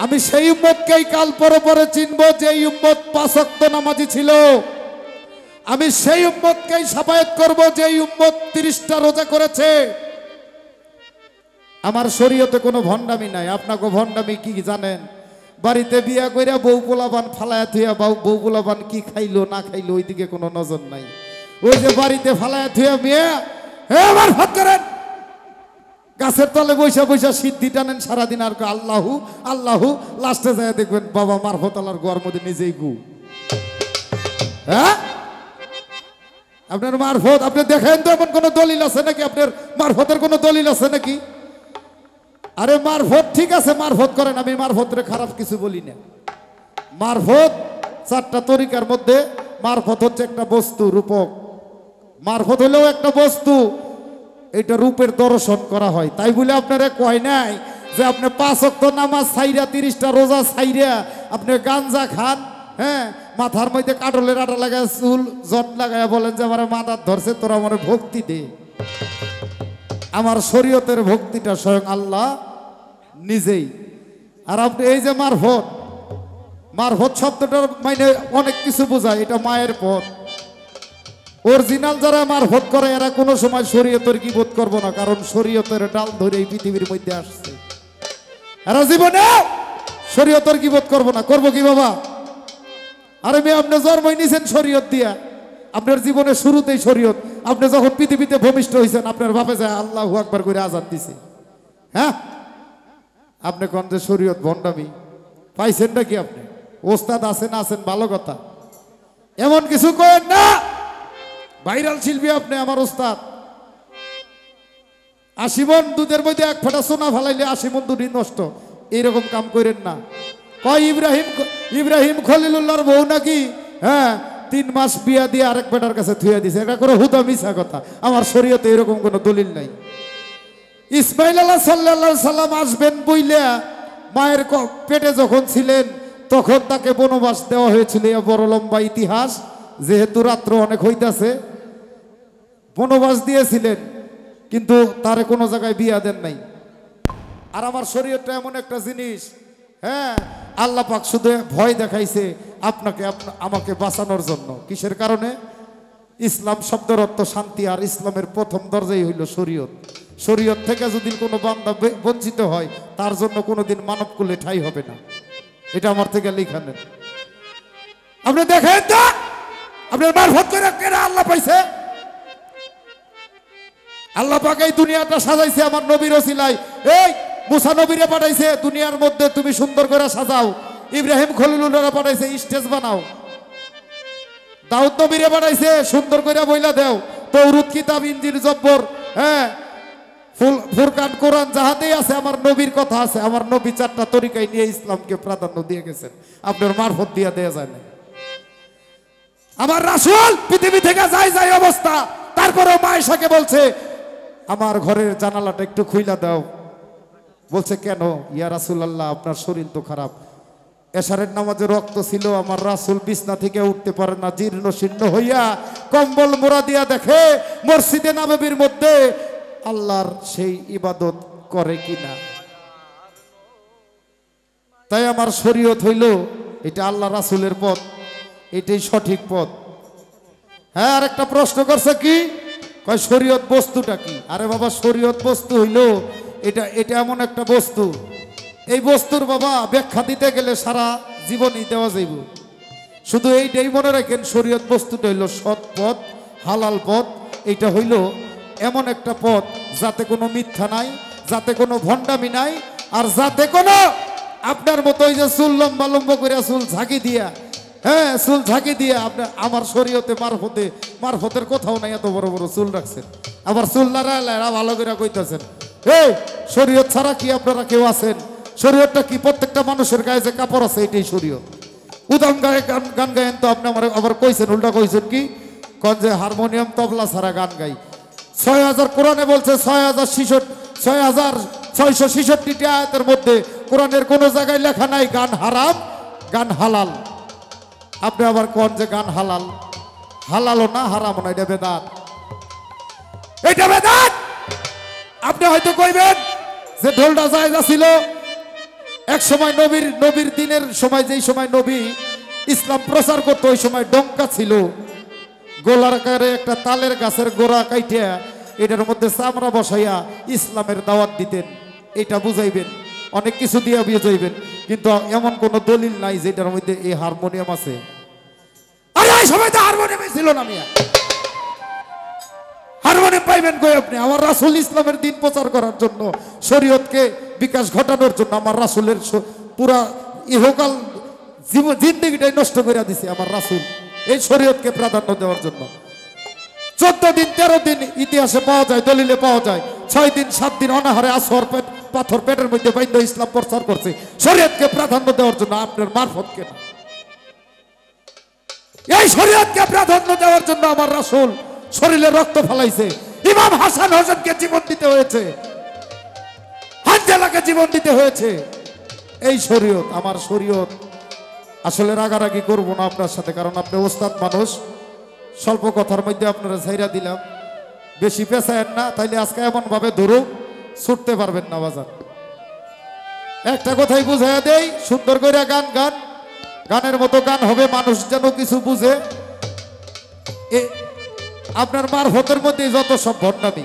আমি সেই উম্মতকেই কাল পরে পরে চিনবো যে উম্মত 5 ওয়াক্ত নামাজি ছিল। আমি সেই উম্মতকেই সাফায়াত করব যে উম্মত 30টা রোজা করেছে। আমার শরীয়তে কোনো ভণ্ডামি নাই। আপনাকে ভণ্ডামি কি জানেন? বাড়িতে বিয়া কইরা বউ পোলাপান ফালায়া থুয়া, বউ পোলাপান কি খাইলো না খাইলো ওইদিকে কোনো নজর নাই। ওই যে বাড়িতে ফালায়া থুয়া মেয়ে, হে আমার ভাত করেন, গাছের তলে বৈশা বৈশা সিদ্ধি টানেন সারাদিন আর আল্লাহু আল্লাহু, লাস্টে যায় দেখবেন বাবা মারফতালার গোয়ার মধ্যে নিজেই গু। হ্যাঁ, আপনার মারফত আপনি দেখেন তো এমন কোনো দলিল আছে নাকি? আপনার মারফতের কোনো দলিল আছে নাকি? আরে মারফত ঠিক আছে, মারফত করেন, আমি মারফতের খারাপ কিছু বলি না। মারফত 4টা তরিকার মধ্যে মারফত হচ্ছে একটা বস্তু, রূপক। মারফত হলেও একটা বস্তু, এটা রূপের দর্শন করা হয়। তাই বলে আপনারা কয় নাই যে আপনি 5 ওয়াক্ত নামাজ ছাইরা 30টা রোজা ছাইরা আপনি গাঞ্জা খান, হ্যাঁ, মাথার মধ্যে কাটলের আটা লাগায় চুল জট লাগায় বলেন যে আমার মাথার ধরছে, তোরা আমার ভক্তি দে। আমার শরীয়তের ভক্তিটা স্বয়ং আল্লাহ নিজেই। আর আপনি এই যে মারফত, মারফত শব্দটার মানে অনেক কিছু বোঝায়। এটা মায়ের পথ। অরিজিনাল যারা মারফত করে এরা কোনো সময় শরীয়তের কিবত করবো না, কারণ শরীয়তের ডাল ধরে এই পৃথিবীর মধ্যে আসছে। এরা জীবনে শরীয়তের কিবত করবো না। করবো কি বাবা? আরে মেয়ে, আপনি জন্মই নিছেন শরীয়ত দিয়া, আপনার জীবনের শুরুতেই শরীয়ত। আপনি যখন পৃথিবীতে ভূমিষ্ঠ হয়েছেন আপনার বাপে যায় আল্লাহু আকবার করে আজান দিছে। হ্যাঁ, আপনি কোন যে শরীয়ত ভণ্ডামি পাইছেন নাকি? আপনি ওস্তাদ আছেন, আছেন ভালো কথা, এমন কিছু করেন না। ভাইরাল শিল্পী আপনি, আমার ওস্তাদ। 80 মণ দুধের মধ্যে 1 ফোঁটা সোনা ফালাইলে 80 মণ দুধই নষ্ট, এইরকম কাম করেন না। কয় ইব্রাহিম খলিলুল্লাহর বউ নাকি, হ্যাঁ, 3 মাস বিয়া দিয়ে আরেক বেটার কাছে থুয়া দিছে। এটা করে হুদা মিছা কথা। আমার শরীয়তে এরকম কোনো দলিল নাই। ইসমাইল আলাহ সাল্লাল্লাহু সাল্লাম আসবেন বইলা মায়ের পেটে যখন ছিলেন তখন তাকে বনবাস দেওয়া হয়েছিল। বড় লম্বা ইতিহাস, যেহেতু রাত্র অনেক হইতাছে, বনবাস দিয়েছিলেন, কিন্তু তারে কোনো জায়গায় বিয়া দেন নাই। আর আমার শরীয়তটা এমন একটা জিনিস, হ্যাঁ, আল্লাহ পাক শুধু ভয় দেখাইছে আপনাকে আমাকে বাঁচানোর জন্য। কিসের কারণে? ইসলাম শব্দের অর্থ শান্তি, আর ইসলামের প্রথম দরজাই হইল শরীয়ত। শরীয়ত থেকে যদি কোনো বান্দা বঞ্চিত হয় তার জন্য কোনোদিন মানব কুলে ঠাঁই হবে না। এটা আমার থেকে লেখা নেন। আপনি দেখেন তো আপনার মারফত করে কেন আল্লাহ পাইছে? আল্লাহ পাক এই দুনিয়াটা সাজাইছে আমার নবীর ওসিলায়। এই মুসা নবীরে পাঠাইছে দুনিয়ার মধ্যে তুমি সুন্দর করে সাজাও। ইব্রাহিম খলিলুল্লাহরে পাঠাইছে স্টেজ বানাও। দাউদ নবীরে পাঠাইছে সুন্দর করে বইলা দেও। তৌরাত কিতাব, ইনজিল, জব্বর, হ্যাঁ, ফুরকান, কোরআন যাহাতেই আছে আমার নবীর কথা আছে। আমার নবী 4টা তরিকায় নিয়ে ইসলামকে প্রাধান্য দিয়ে গেছেন, আপনার মারফত দিয়ে দেয়া যায় না। আমার রাসূল পৃথিবী থেকে যায় অবস্থা, তারপরেও মা আয়েশাকে বলছে আমার ঘরের জানালাটা একটু খুইলা দাও। বলছে কেন? ইয়া রাসূলুল্লাহ, আপনার শরীর তো খারাপ। এশারের নামাজে রক্ত ছিল, আমার রাসূল বিছনা থেকে উঠতে পারে না, জীর্ণ শীর্ণ হইয়া কম্বল মোড়া দিয়া দেখে মসজিদে নববীর মধ্যে আল্লাহর সেই ইবাদত করে কিনা। তাই আমার শরীয়ত হইল এটা আল্লাহ রাসূলের পথ, এটাই সঠিক পথ। হ্যাঁ, আর একটা প্রশ্ন করছে কি, কয় শরীয়ত বস্তুটা কি? আরে বাবা, শরীয়ত বস্তু হইল এটা এমন একটা বস্তু, এই বস্তুর বাবা ব্যাখ্যা দিতে গেলে সারা জীবনই দেওয়া যাইব। শুধু এইটাই মনে রাখেন, শরীয়ত বস্তুটা হইল সৎ পথ, হালাল পথ। এটা হইল এমন একটা পথ যাতে কোনো মিথ্যা নাই, যাতে কোনো ভণ্ডামি নাই, আর যাতে কোনো আপনার মতো ওই যে চুল লম্বা লম্বা করে চুল ঝাঁকি দিয়া, হ্যাঁ, চুল ঝাঁকি দিয়া আপনার আমার শরীয়তে মারফতের কোথাও নাই এত বড় বড় চুল রাখছেন। আবার চুল লাড়া ভালো করে কইতেছেন এই শরীয়ত ছাড়া কি আপনারা কেউ আছেন? শরীয়তটা কি? প্রত্যেকটা মানুষের গায়ে যে কাপড় আছে এটাই শরীয়ত। উদাম গায়ে গান গায়েন তো আপনি আমার আবার কইছেন, উল্টা কইছেন কি কোন যে হারমোনিয়াম তবলা ছাড়া গান গাই। 6000 কোরআনে বলছে 6000 666টি আয়াতের মধ্যে কোরআনের কোনো জায়গায় লেখা নাই গান হারাম গান হালাল। আপনি আবার কোন যে গান হালাল, হালালও না হারামও না, এটা বেদাত, এটা বেদাত। আপনি হয়তো কইবেন যে ঢোলটা জায়েজ ছিল এক সময় নবীর দিনের সময়, যেই সময় নবী ইসলাম প্রচার করতো ওই সময় ডঙ্কা ছিল, গোলার আকারে একটা তালের গাছের গোড়া কাইটিয়া এটার মধ্যে চামড়া বসাইয়া ইসলামের দাওয়াত দিতেন, এটা বুঝাইবেন, অনেক কিছু দিয়ে বুঝাইবেন, কিন্তু এমন কোন দলিল নাই যেটার মধ্যে এই হারমোনিয়াম আছে। আরে এই সময় তো হারমোনিয়াম ছিল না মিয়া, হারমোনিয়াম পাইবেন কই আপনি? আমার রাসূল ইসলামের দিন প্রচার করার জন্য, শরীয়তকে বিকাশ ঘটানোর জন্য আমার রাসূলের পুরা ইহকাল জিন্দেগিটাই নষ্ট করে দিছে আমার রাসূল এই শরীয়তকে প্রাধান্য দেওয়ার জন্য। 14 দিন 13 দিন ইতিহাসে পাওয়া যায়, দলিলে পাওয়া যায়, 6 দিন 7 দিন অনাহারে আসর পাথর পেটের মধ্যে বাইন্ধ ইসলাম প্রচার করছে শরীয়তকে প্রাধান্য দেওয়ার জন্য, আপনার মারফত কেন? এই শরীয়তকে প্রাধান্য দেওয়ার জন্য আমার রাসূল শরীরে রক্ত ফলাইছে, ইমাম হাসান হোসেনকে জীবন দিতে হয়েছে, হানজালাকে জীবন দিতে হয়েছে। এই শরীয়ত আমার শরীয়ত। আসলে রাগারাগি করব না আপনার সাথে, কারণ আপনি ওস্তাদ মানুষ, স্বল্প কথার মধ্যে আপনারা ছাইরা দিলাম, বেশি পেছায়েন না, তাইলে আজকে এমন ভাবে ধরুক ছুটতে পারবেন না বাজার। একটা কথাই বুঝাইয়া দেই, সুন্দর করে গানের মতো গান হবে, মানুষ যেন কিছু বুঝে। আপনার মারফতের মধ্যে যত সব ভণ্ডামি,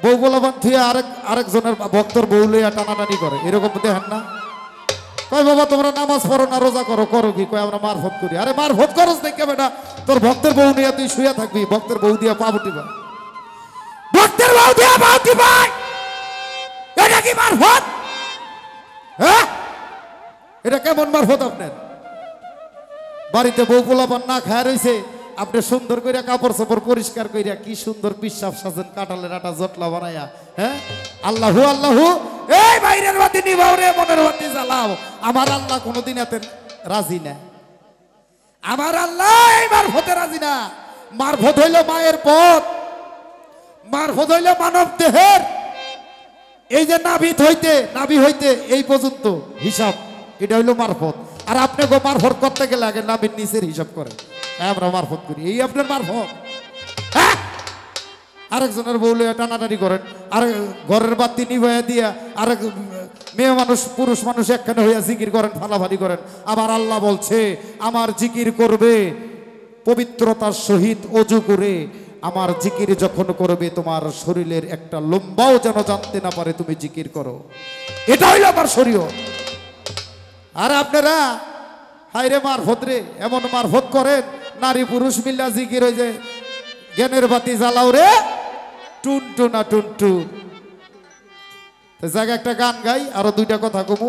বউ গোলাবান থুয়ে আরেকজনের ভক্তর বউ লইয়া টানাটানি করে, এরকম দেখেন না? কয় বাবা তোমরা নামাজ পড়ো না, রোজা করো কি? কয় আমরা মারফত করি। আরে মারফত করস দেখে বেটা, তোর ভক্তের বউ নিয়ে তুই শুয়ে থাকবি, ভক্তের বউ দিয়া পা বুটিবা, ভক্তের বউ দিয়া পা বুটিবা, এটা কি মারফত? হ্যাঁ, এটা কেমন মারফত? আপনার বাড়িতে বউ গোলাপান না খায় রয়েছে, আপনি সুন্দর করে কাপড় চাপড় পরিষ্কার কইরা কি সুন্দর পিসাব সাজেন, কাঁঠালের আটা জটলা বানাইয়া, হ্যাঁ আল্লাহু আল্লাহু, এই বাইরের বাতি নিভাও রে, মনের বাতি জ্বালাও। আমার আল্লাহ কোনোদিন এত রাজি না, আমার আল্লাহ এই মারফতে রাজি না। মারফত হইল মায়ের পথ, মারফত হইল মানব দেহের, এই যে নাভি হইতে এই পর্যন্ত হিসাব, এটা হইল মারফত। আর আপনি গো মারফত করতে গেলে আগে নাভির নিচের হিসাব করে, আমরা মারফত করি, এই আপনার মারফত। হ্যাঁ, আরেকজনের বউলে টানাটানি করেন, আর ঘরের বাতি নিভাইয়া দিয়া আরেক মেয়ে মানুষ পুরুষ মানুষ একখানে হইয়া জিকির করেন, ফালাফালি করেন। আবার আল্লাহ বলছে আমার জিকির করবে পবিত্রতার সহিত অজু করে, আমার জিকির যখন করবে তোমার শরীরের একটা লম্বাও যেন জানতে না পারে তুমি জিকির করো, এটা হইল আমার শরীয়ত। আর আপনারা হাইরে মারফত রে, এমন মারফত করেন, নারী পুরুষ মিল্লা জিকির হয়ে যায়, জ্ঞানের বাতি জ্বালাও রে টুনটু না টুনটু। জায়গা একটা গান গাই, আরো দুইটা কথা কমু,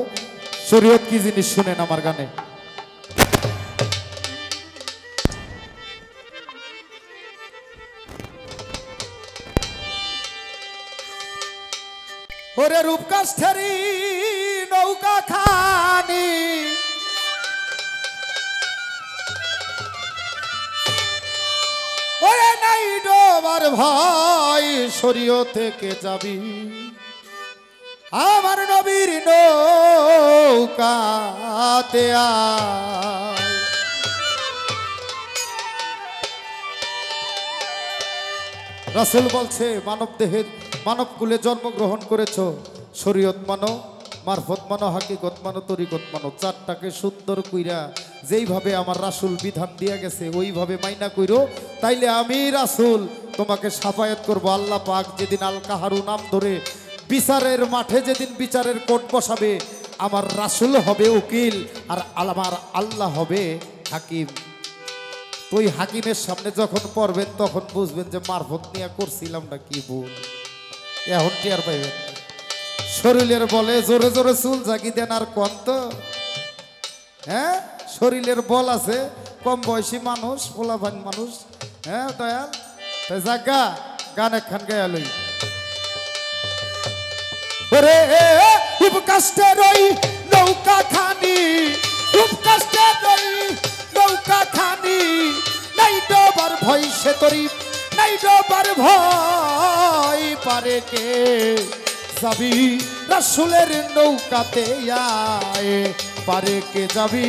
শরীয়ত কি জিনিস শুনেন আমার গানে। ওরে রূপকাষ্ঠেরি নৌকা খানি, ওরে নাই ডোবার ভাই শরীয়ত থেকে যাবি, আমার নবীর নৌকাতে আয়। রাসূল বলছে মানব দেহের মানব কুলে জন্মগ্রহণ করেছ, শরীয়ত মানো, মারফত মানো, হাকিকত মানো, তরিকত মানো, চারটাকে সুন্দর কইরা যেইভাবে আমার রাসূল বিধান দিয়া গেছে ওইভাবে মাইনা কইরো, তাইলে আমি রাসূল তোমাকে সাফায়াত করব। আল্লাহ পাক যেদিন আল কাহারু নাম ধরে বিচারের মাঠে যেদিন বিচারের কোর্ট বসাবে, আমার রাসূল হবে উকিল আর আমার আল্লাহ হবে হাকিম। ওই হাকিমের সামনে যখন পড়বেন তখন বুঝবেন যে মারফত নিয়ে করছিলাম না কি ভুল, এখন টিয়ার পাইবেন। শরীরের বলে জোরে জোরে চুল জাগি দেন আর কম তো, হ্যাঁ শরীরের বল আছে, কম বয়সী মানুষ, পোলাভান মানুষ, হ্যাঁ দয়াল তাই জাগা গান একখান গায়া লই। ওরে উপকাষ্টে রই নৌকা খানি, উপকাষ্টে রই নৌকা খানি, নাই ডোবার ভয় সে তরি, নাই ডোবার ভয় পারে কে যাবি রাসূলের নৌকাতে আয় পারে কে যাবি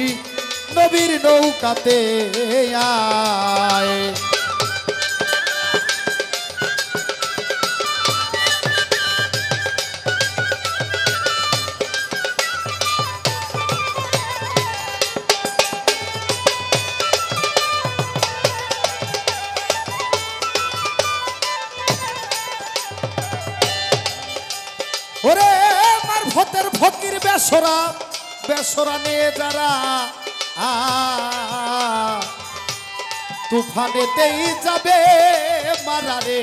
নবীর নৌকাতে আয় ওরে মারফতের ফকির বেসরা বেসরা নিয়ে যারা তুফানেতেই যাবে মারারে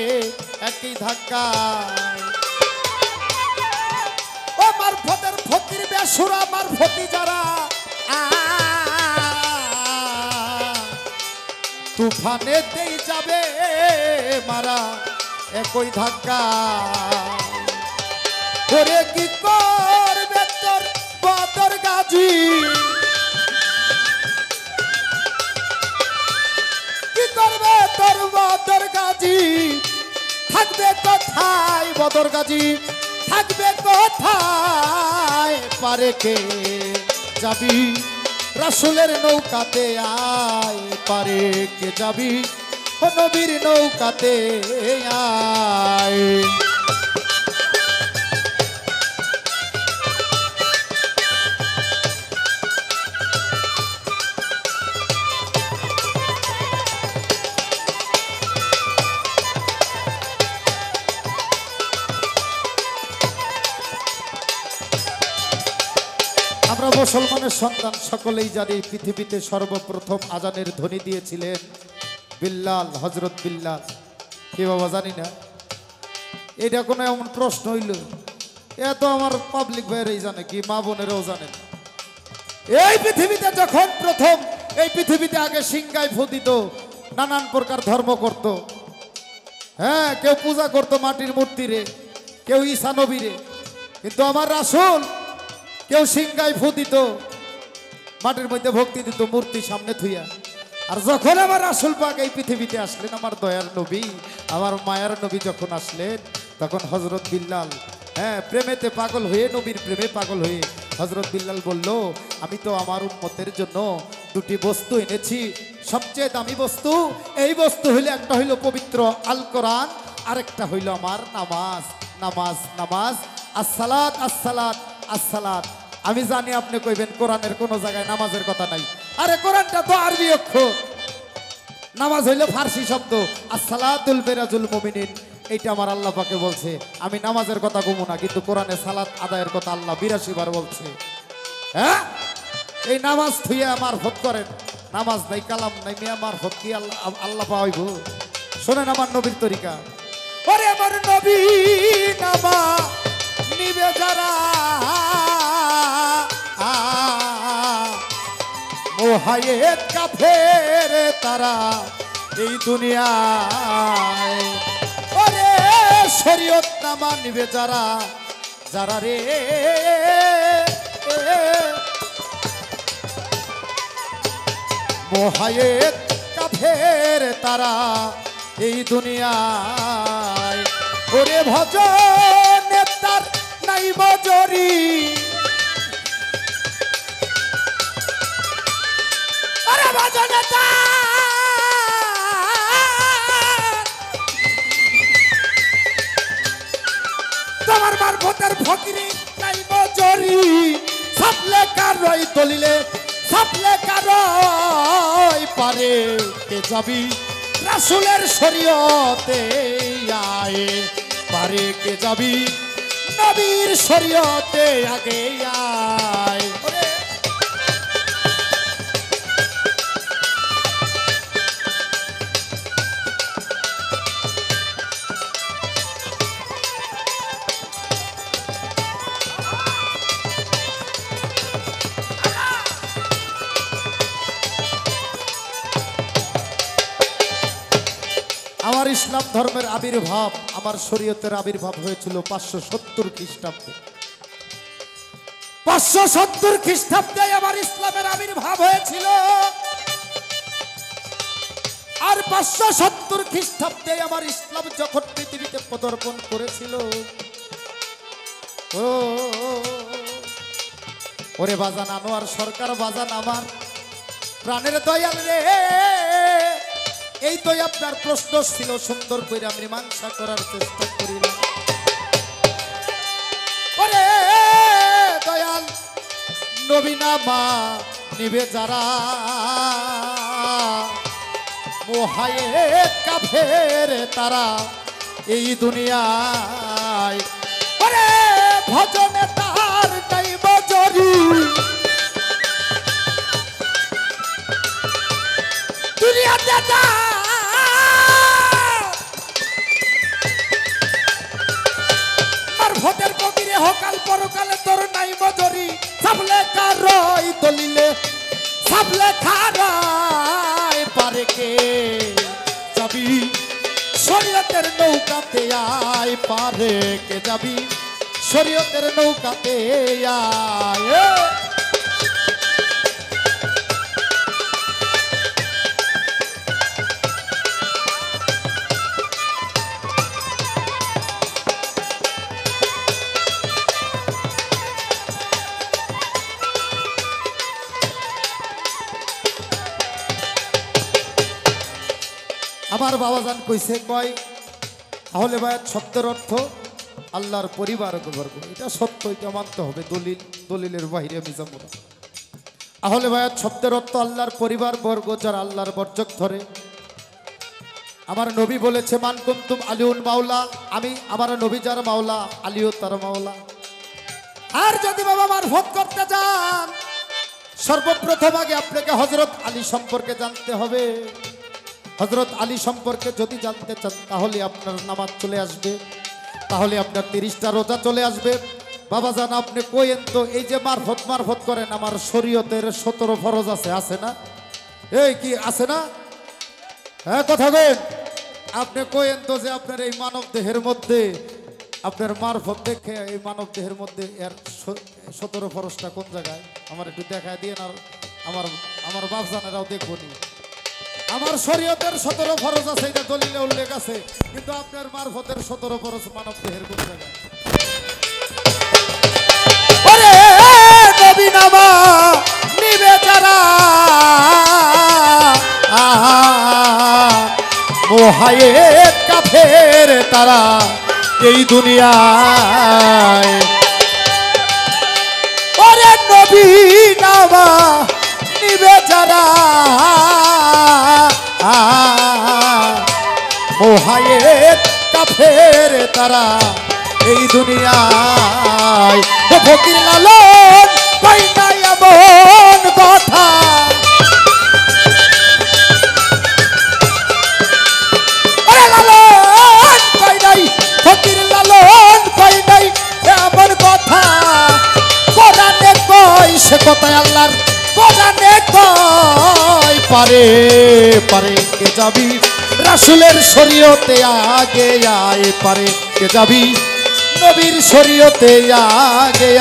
একই ধাক্কায় ও মারফতের ফকির বেসরা মারফতি যারা তুফানেতেই যাবে মারা একই ধাক্কায় ওরে কি করবে তোর বদর গাজী কি করবে তোর বদর গাজী থাকবে কোথায় বদর গাজী থাকবে কোথায় পারে কে যাবি রাসূলের নৌকাতে আয় পারে কে যাবি ও নবীর নৌকাতে আয় আমরা মুসলমানের সন্তান সকলেই জানি পৃথিবীতে সর্বপ্রথম আজানের ধ্বনি দিয়েছিলেন বিল্লাল হযরত বিল্লাল কি বাবা জানি না এটা কোনো এমন প্রশ্ন হইল এত আমার পাবলিক ভাইরাই জানে কি মা বোনেরাও জানেন এই পৃথিবীতে যখন প্রথম এই পৃথিবীতে আগে সিংহায় ফু দিত নানান প্রকার ধর্ম করত হ্যাঁ কেউ পূজা করতো মাটির মূর্তিরে কেউ ঈসা নবীরে কিন্তু আমার রাসূল কেউ সিংহায় ফু দিত মাটির মধ্যে ভক্তি দিত মূর্তি সামনে থুইয়া আর যখন আমার রাসূল পাক এই পৃথিবীতে আসলেন আমার দয়ার নবী আমার মায়ার নবী যখন আসলেন তখন হযরত বিল্লাল হ্যাঁ প্রেমেতে পাগল হয়ে নবীর প্রেমে পাগল হয়ে হযরত বিল্লাল বলল আমি তো আমার উম্মতের জন্য দুটি বস্তু এনেছি সবচেয়ে দামি বস্তু এই বস্তু হইলে একটা হইল পবিত্র আল কোরআন আরেকটা হইল আমার নামাজ নামাজ নামাজ আসসালাত আসসালাত আসসালাত আমি জানি আপনি কইবেন কোরআনের কোনো জায়গায় নামাজের কথা নাই আরে কোরআনটা তো আরবি অক্ষর নামাজ হইল ফার্সি শব্দ আসসালাতুল বিরাজুল মুমিনিন এইটা আমার আল্লাহ পাকে বলছে আমি নামাজের কথা কমু না কিন্তু কোরআনে সালাত আদায়ের কথা আল্লাহ 82 বার বলছে হ্যাঁ এই নামাজ থুইয়া মারফত করেন নামাজ নাই কালাম নাই মিয়া মারফত কি আল্লাহ আল্লাহ পাইব শোনেন আমার নবীর তরিকা ওরে আমার নবী নামা নিবে যারা মোহায়েত কাফের তারা এই দুনিয়ায় ওরে শরীয়ত না মানবে যারা যারা রে মোহায়েত কাফের তারা এই দুনিয়ায় ওরে ভজন তার নাই মজরি ওরে ভজন তোমার মারফতের ফকিরি নাই মজরি সাপলে কারই দলিলে সাপলে কারই পারে কে যাবি রাসূলের শরীয়তে আয় পারে কে যাবি নবীর শরীয়তে আগে আয় আমার ইসলাম ধর্মের আবির্ভাব আমার শরীয়তের আবির্ভাব হয়েছিল 570 খ্রিস্টাব্দে 570 খ্রিস্টাব্দে আমার ইসলামের আবির্ভাব হয়েছিল আর 570 খ্রিস্টাব্দে আমার ইসলাম যখন পৃথিবীতে পদার্পণ করেছিল ও ওরে বাজান আনোয়ার সরকার বাজান আমার প্রাণের দয়াল রে, এই তো আপনার প্রশ্ন ছিল, সুন্দর করে আমি মীমাংসা করার চেষ্টা করিলাম। ওরে দয়াল নবী নামা নিবে যারা, মোহায়েত কাফের তারা এই দুনিয়ায়, ওরে ভজনে তার নাই মজুরি, দুনিয়াতে যা মারফতের কবিরে হকাল পরকালে তোর নাই মজুরি, সাবলে কারই দলিলে সাবলে খারাই পারে কে যাবি শরীয়তের নৌকাতে আয়, পারে কে যাবি শরীয়তের নৌকাতে আয়। আমার বাবাজান কইছে কয় আহলে বায়াত শব্দের অর্থ আল্লাহর পরিবার বর্গ, এটা সত্য, এটা মানতে হবে, দলিলের বাইরে আমি যাবো না। আহলে বায়াত শব্দের অর্থ আল্লাহর পরিবার বর্গ যারা আল্লাহর বর্জক ধরে। আমার নবী বলেছে মান কুনতুম আলিউল মাওলা, আমি আমার নবী যার মাওলা আলিও তার মাওলা। আর যদি বাবা মারফত করতে চান সর্বপ্রথম আগে আপনাকে হযরত আলী সম্পর্কে জানতে হবে। হযরত আলী সম্পর্কে যদি জানতে চান তাহলে আপনার নামাজ চলে আসবে, তাহলে আপনার 30টা রোজা চলে আসবে। বাবা জান আপনি কইেন তো এই যে মারফত করেন, আমার শরীয়তের 17 ফরজ আছে না? এই কি আছে না? হ্যাঁ কথা কইেন, আপনি কইেন তো যে আপনার এই মানব দেহের মধ্যে আপনার মারফত দেখে এই মানব দেহের মধ্যে এর 17 ফরজটা কোন জায়গায় আমার একটু দেখায় দিয়ে, আর আমার বাপ জানেরাও দেখবো নি। আমার শরীয়তের 17 ফরজ আছে, এটা দলিলে উল্লেখ আছে, কিন্তু আপনার মারফতের 17 ফরজ মানব দেহের কোন জায়গায়? ওরে নবী নামা নিবে যারা, মোহায়েত কাফের তারা এই দুনিয়ায়, ওরে নবী নামা নিবে যারা, মোহায়েত কাফের তারা এই দুনিয়ায়। ফকির লালন কই নাই এমন কথা, ওরে লালন কই নাই, ফকির লালন কই নাই এমন কথা, কোরআনে কই সে কথায় আল্লাহর কোরআনে কই পারে পারে কে যাবি রাসূলের শরীয়তে আগে আয়, পারে কে যাবি নবীর শরীয়তে আগে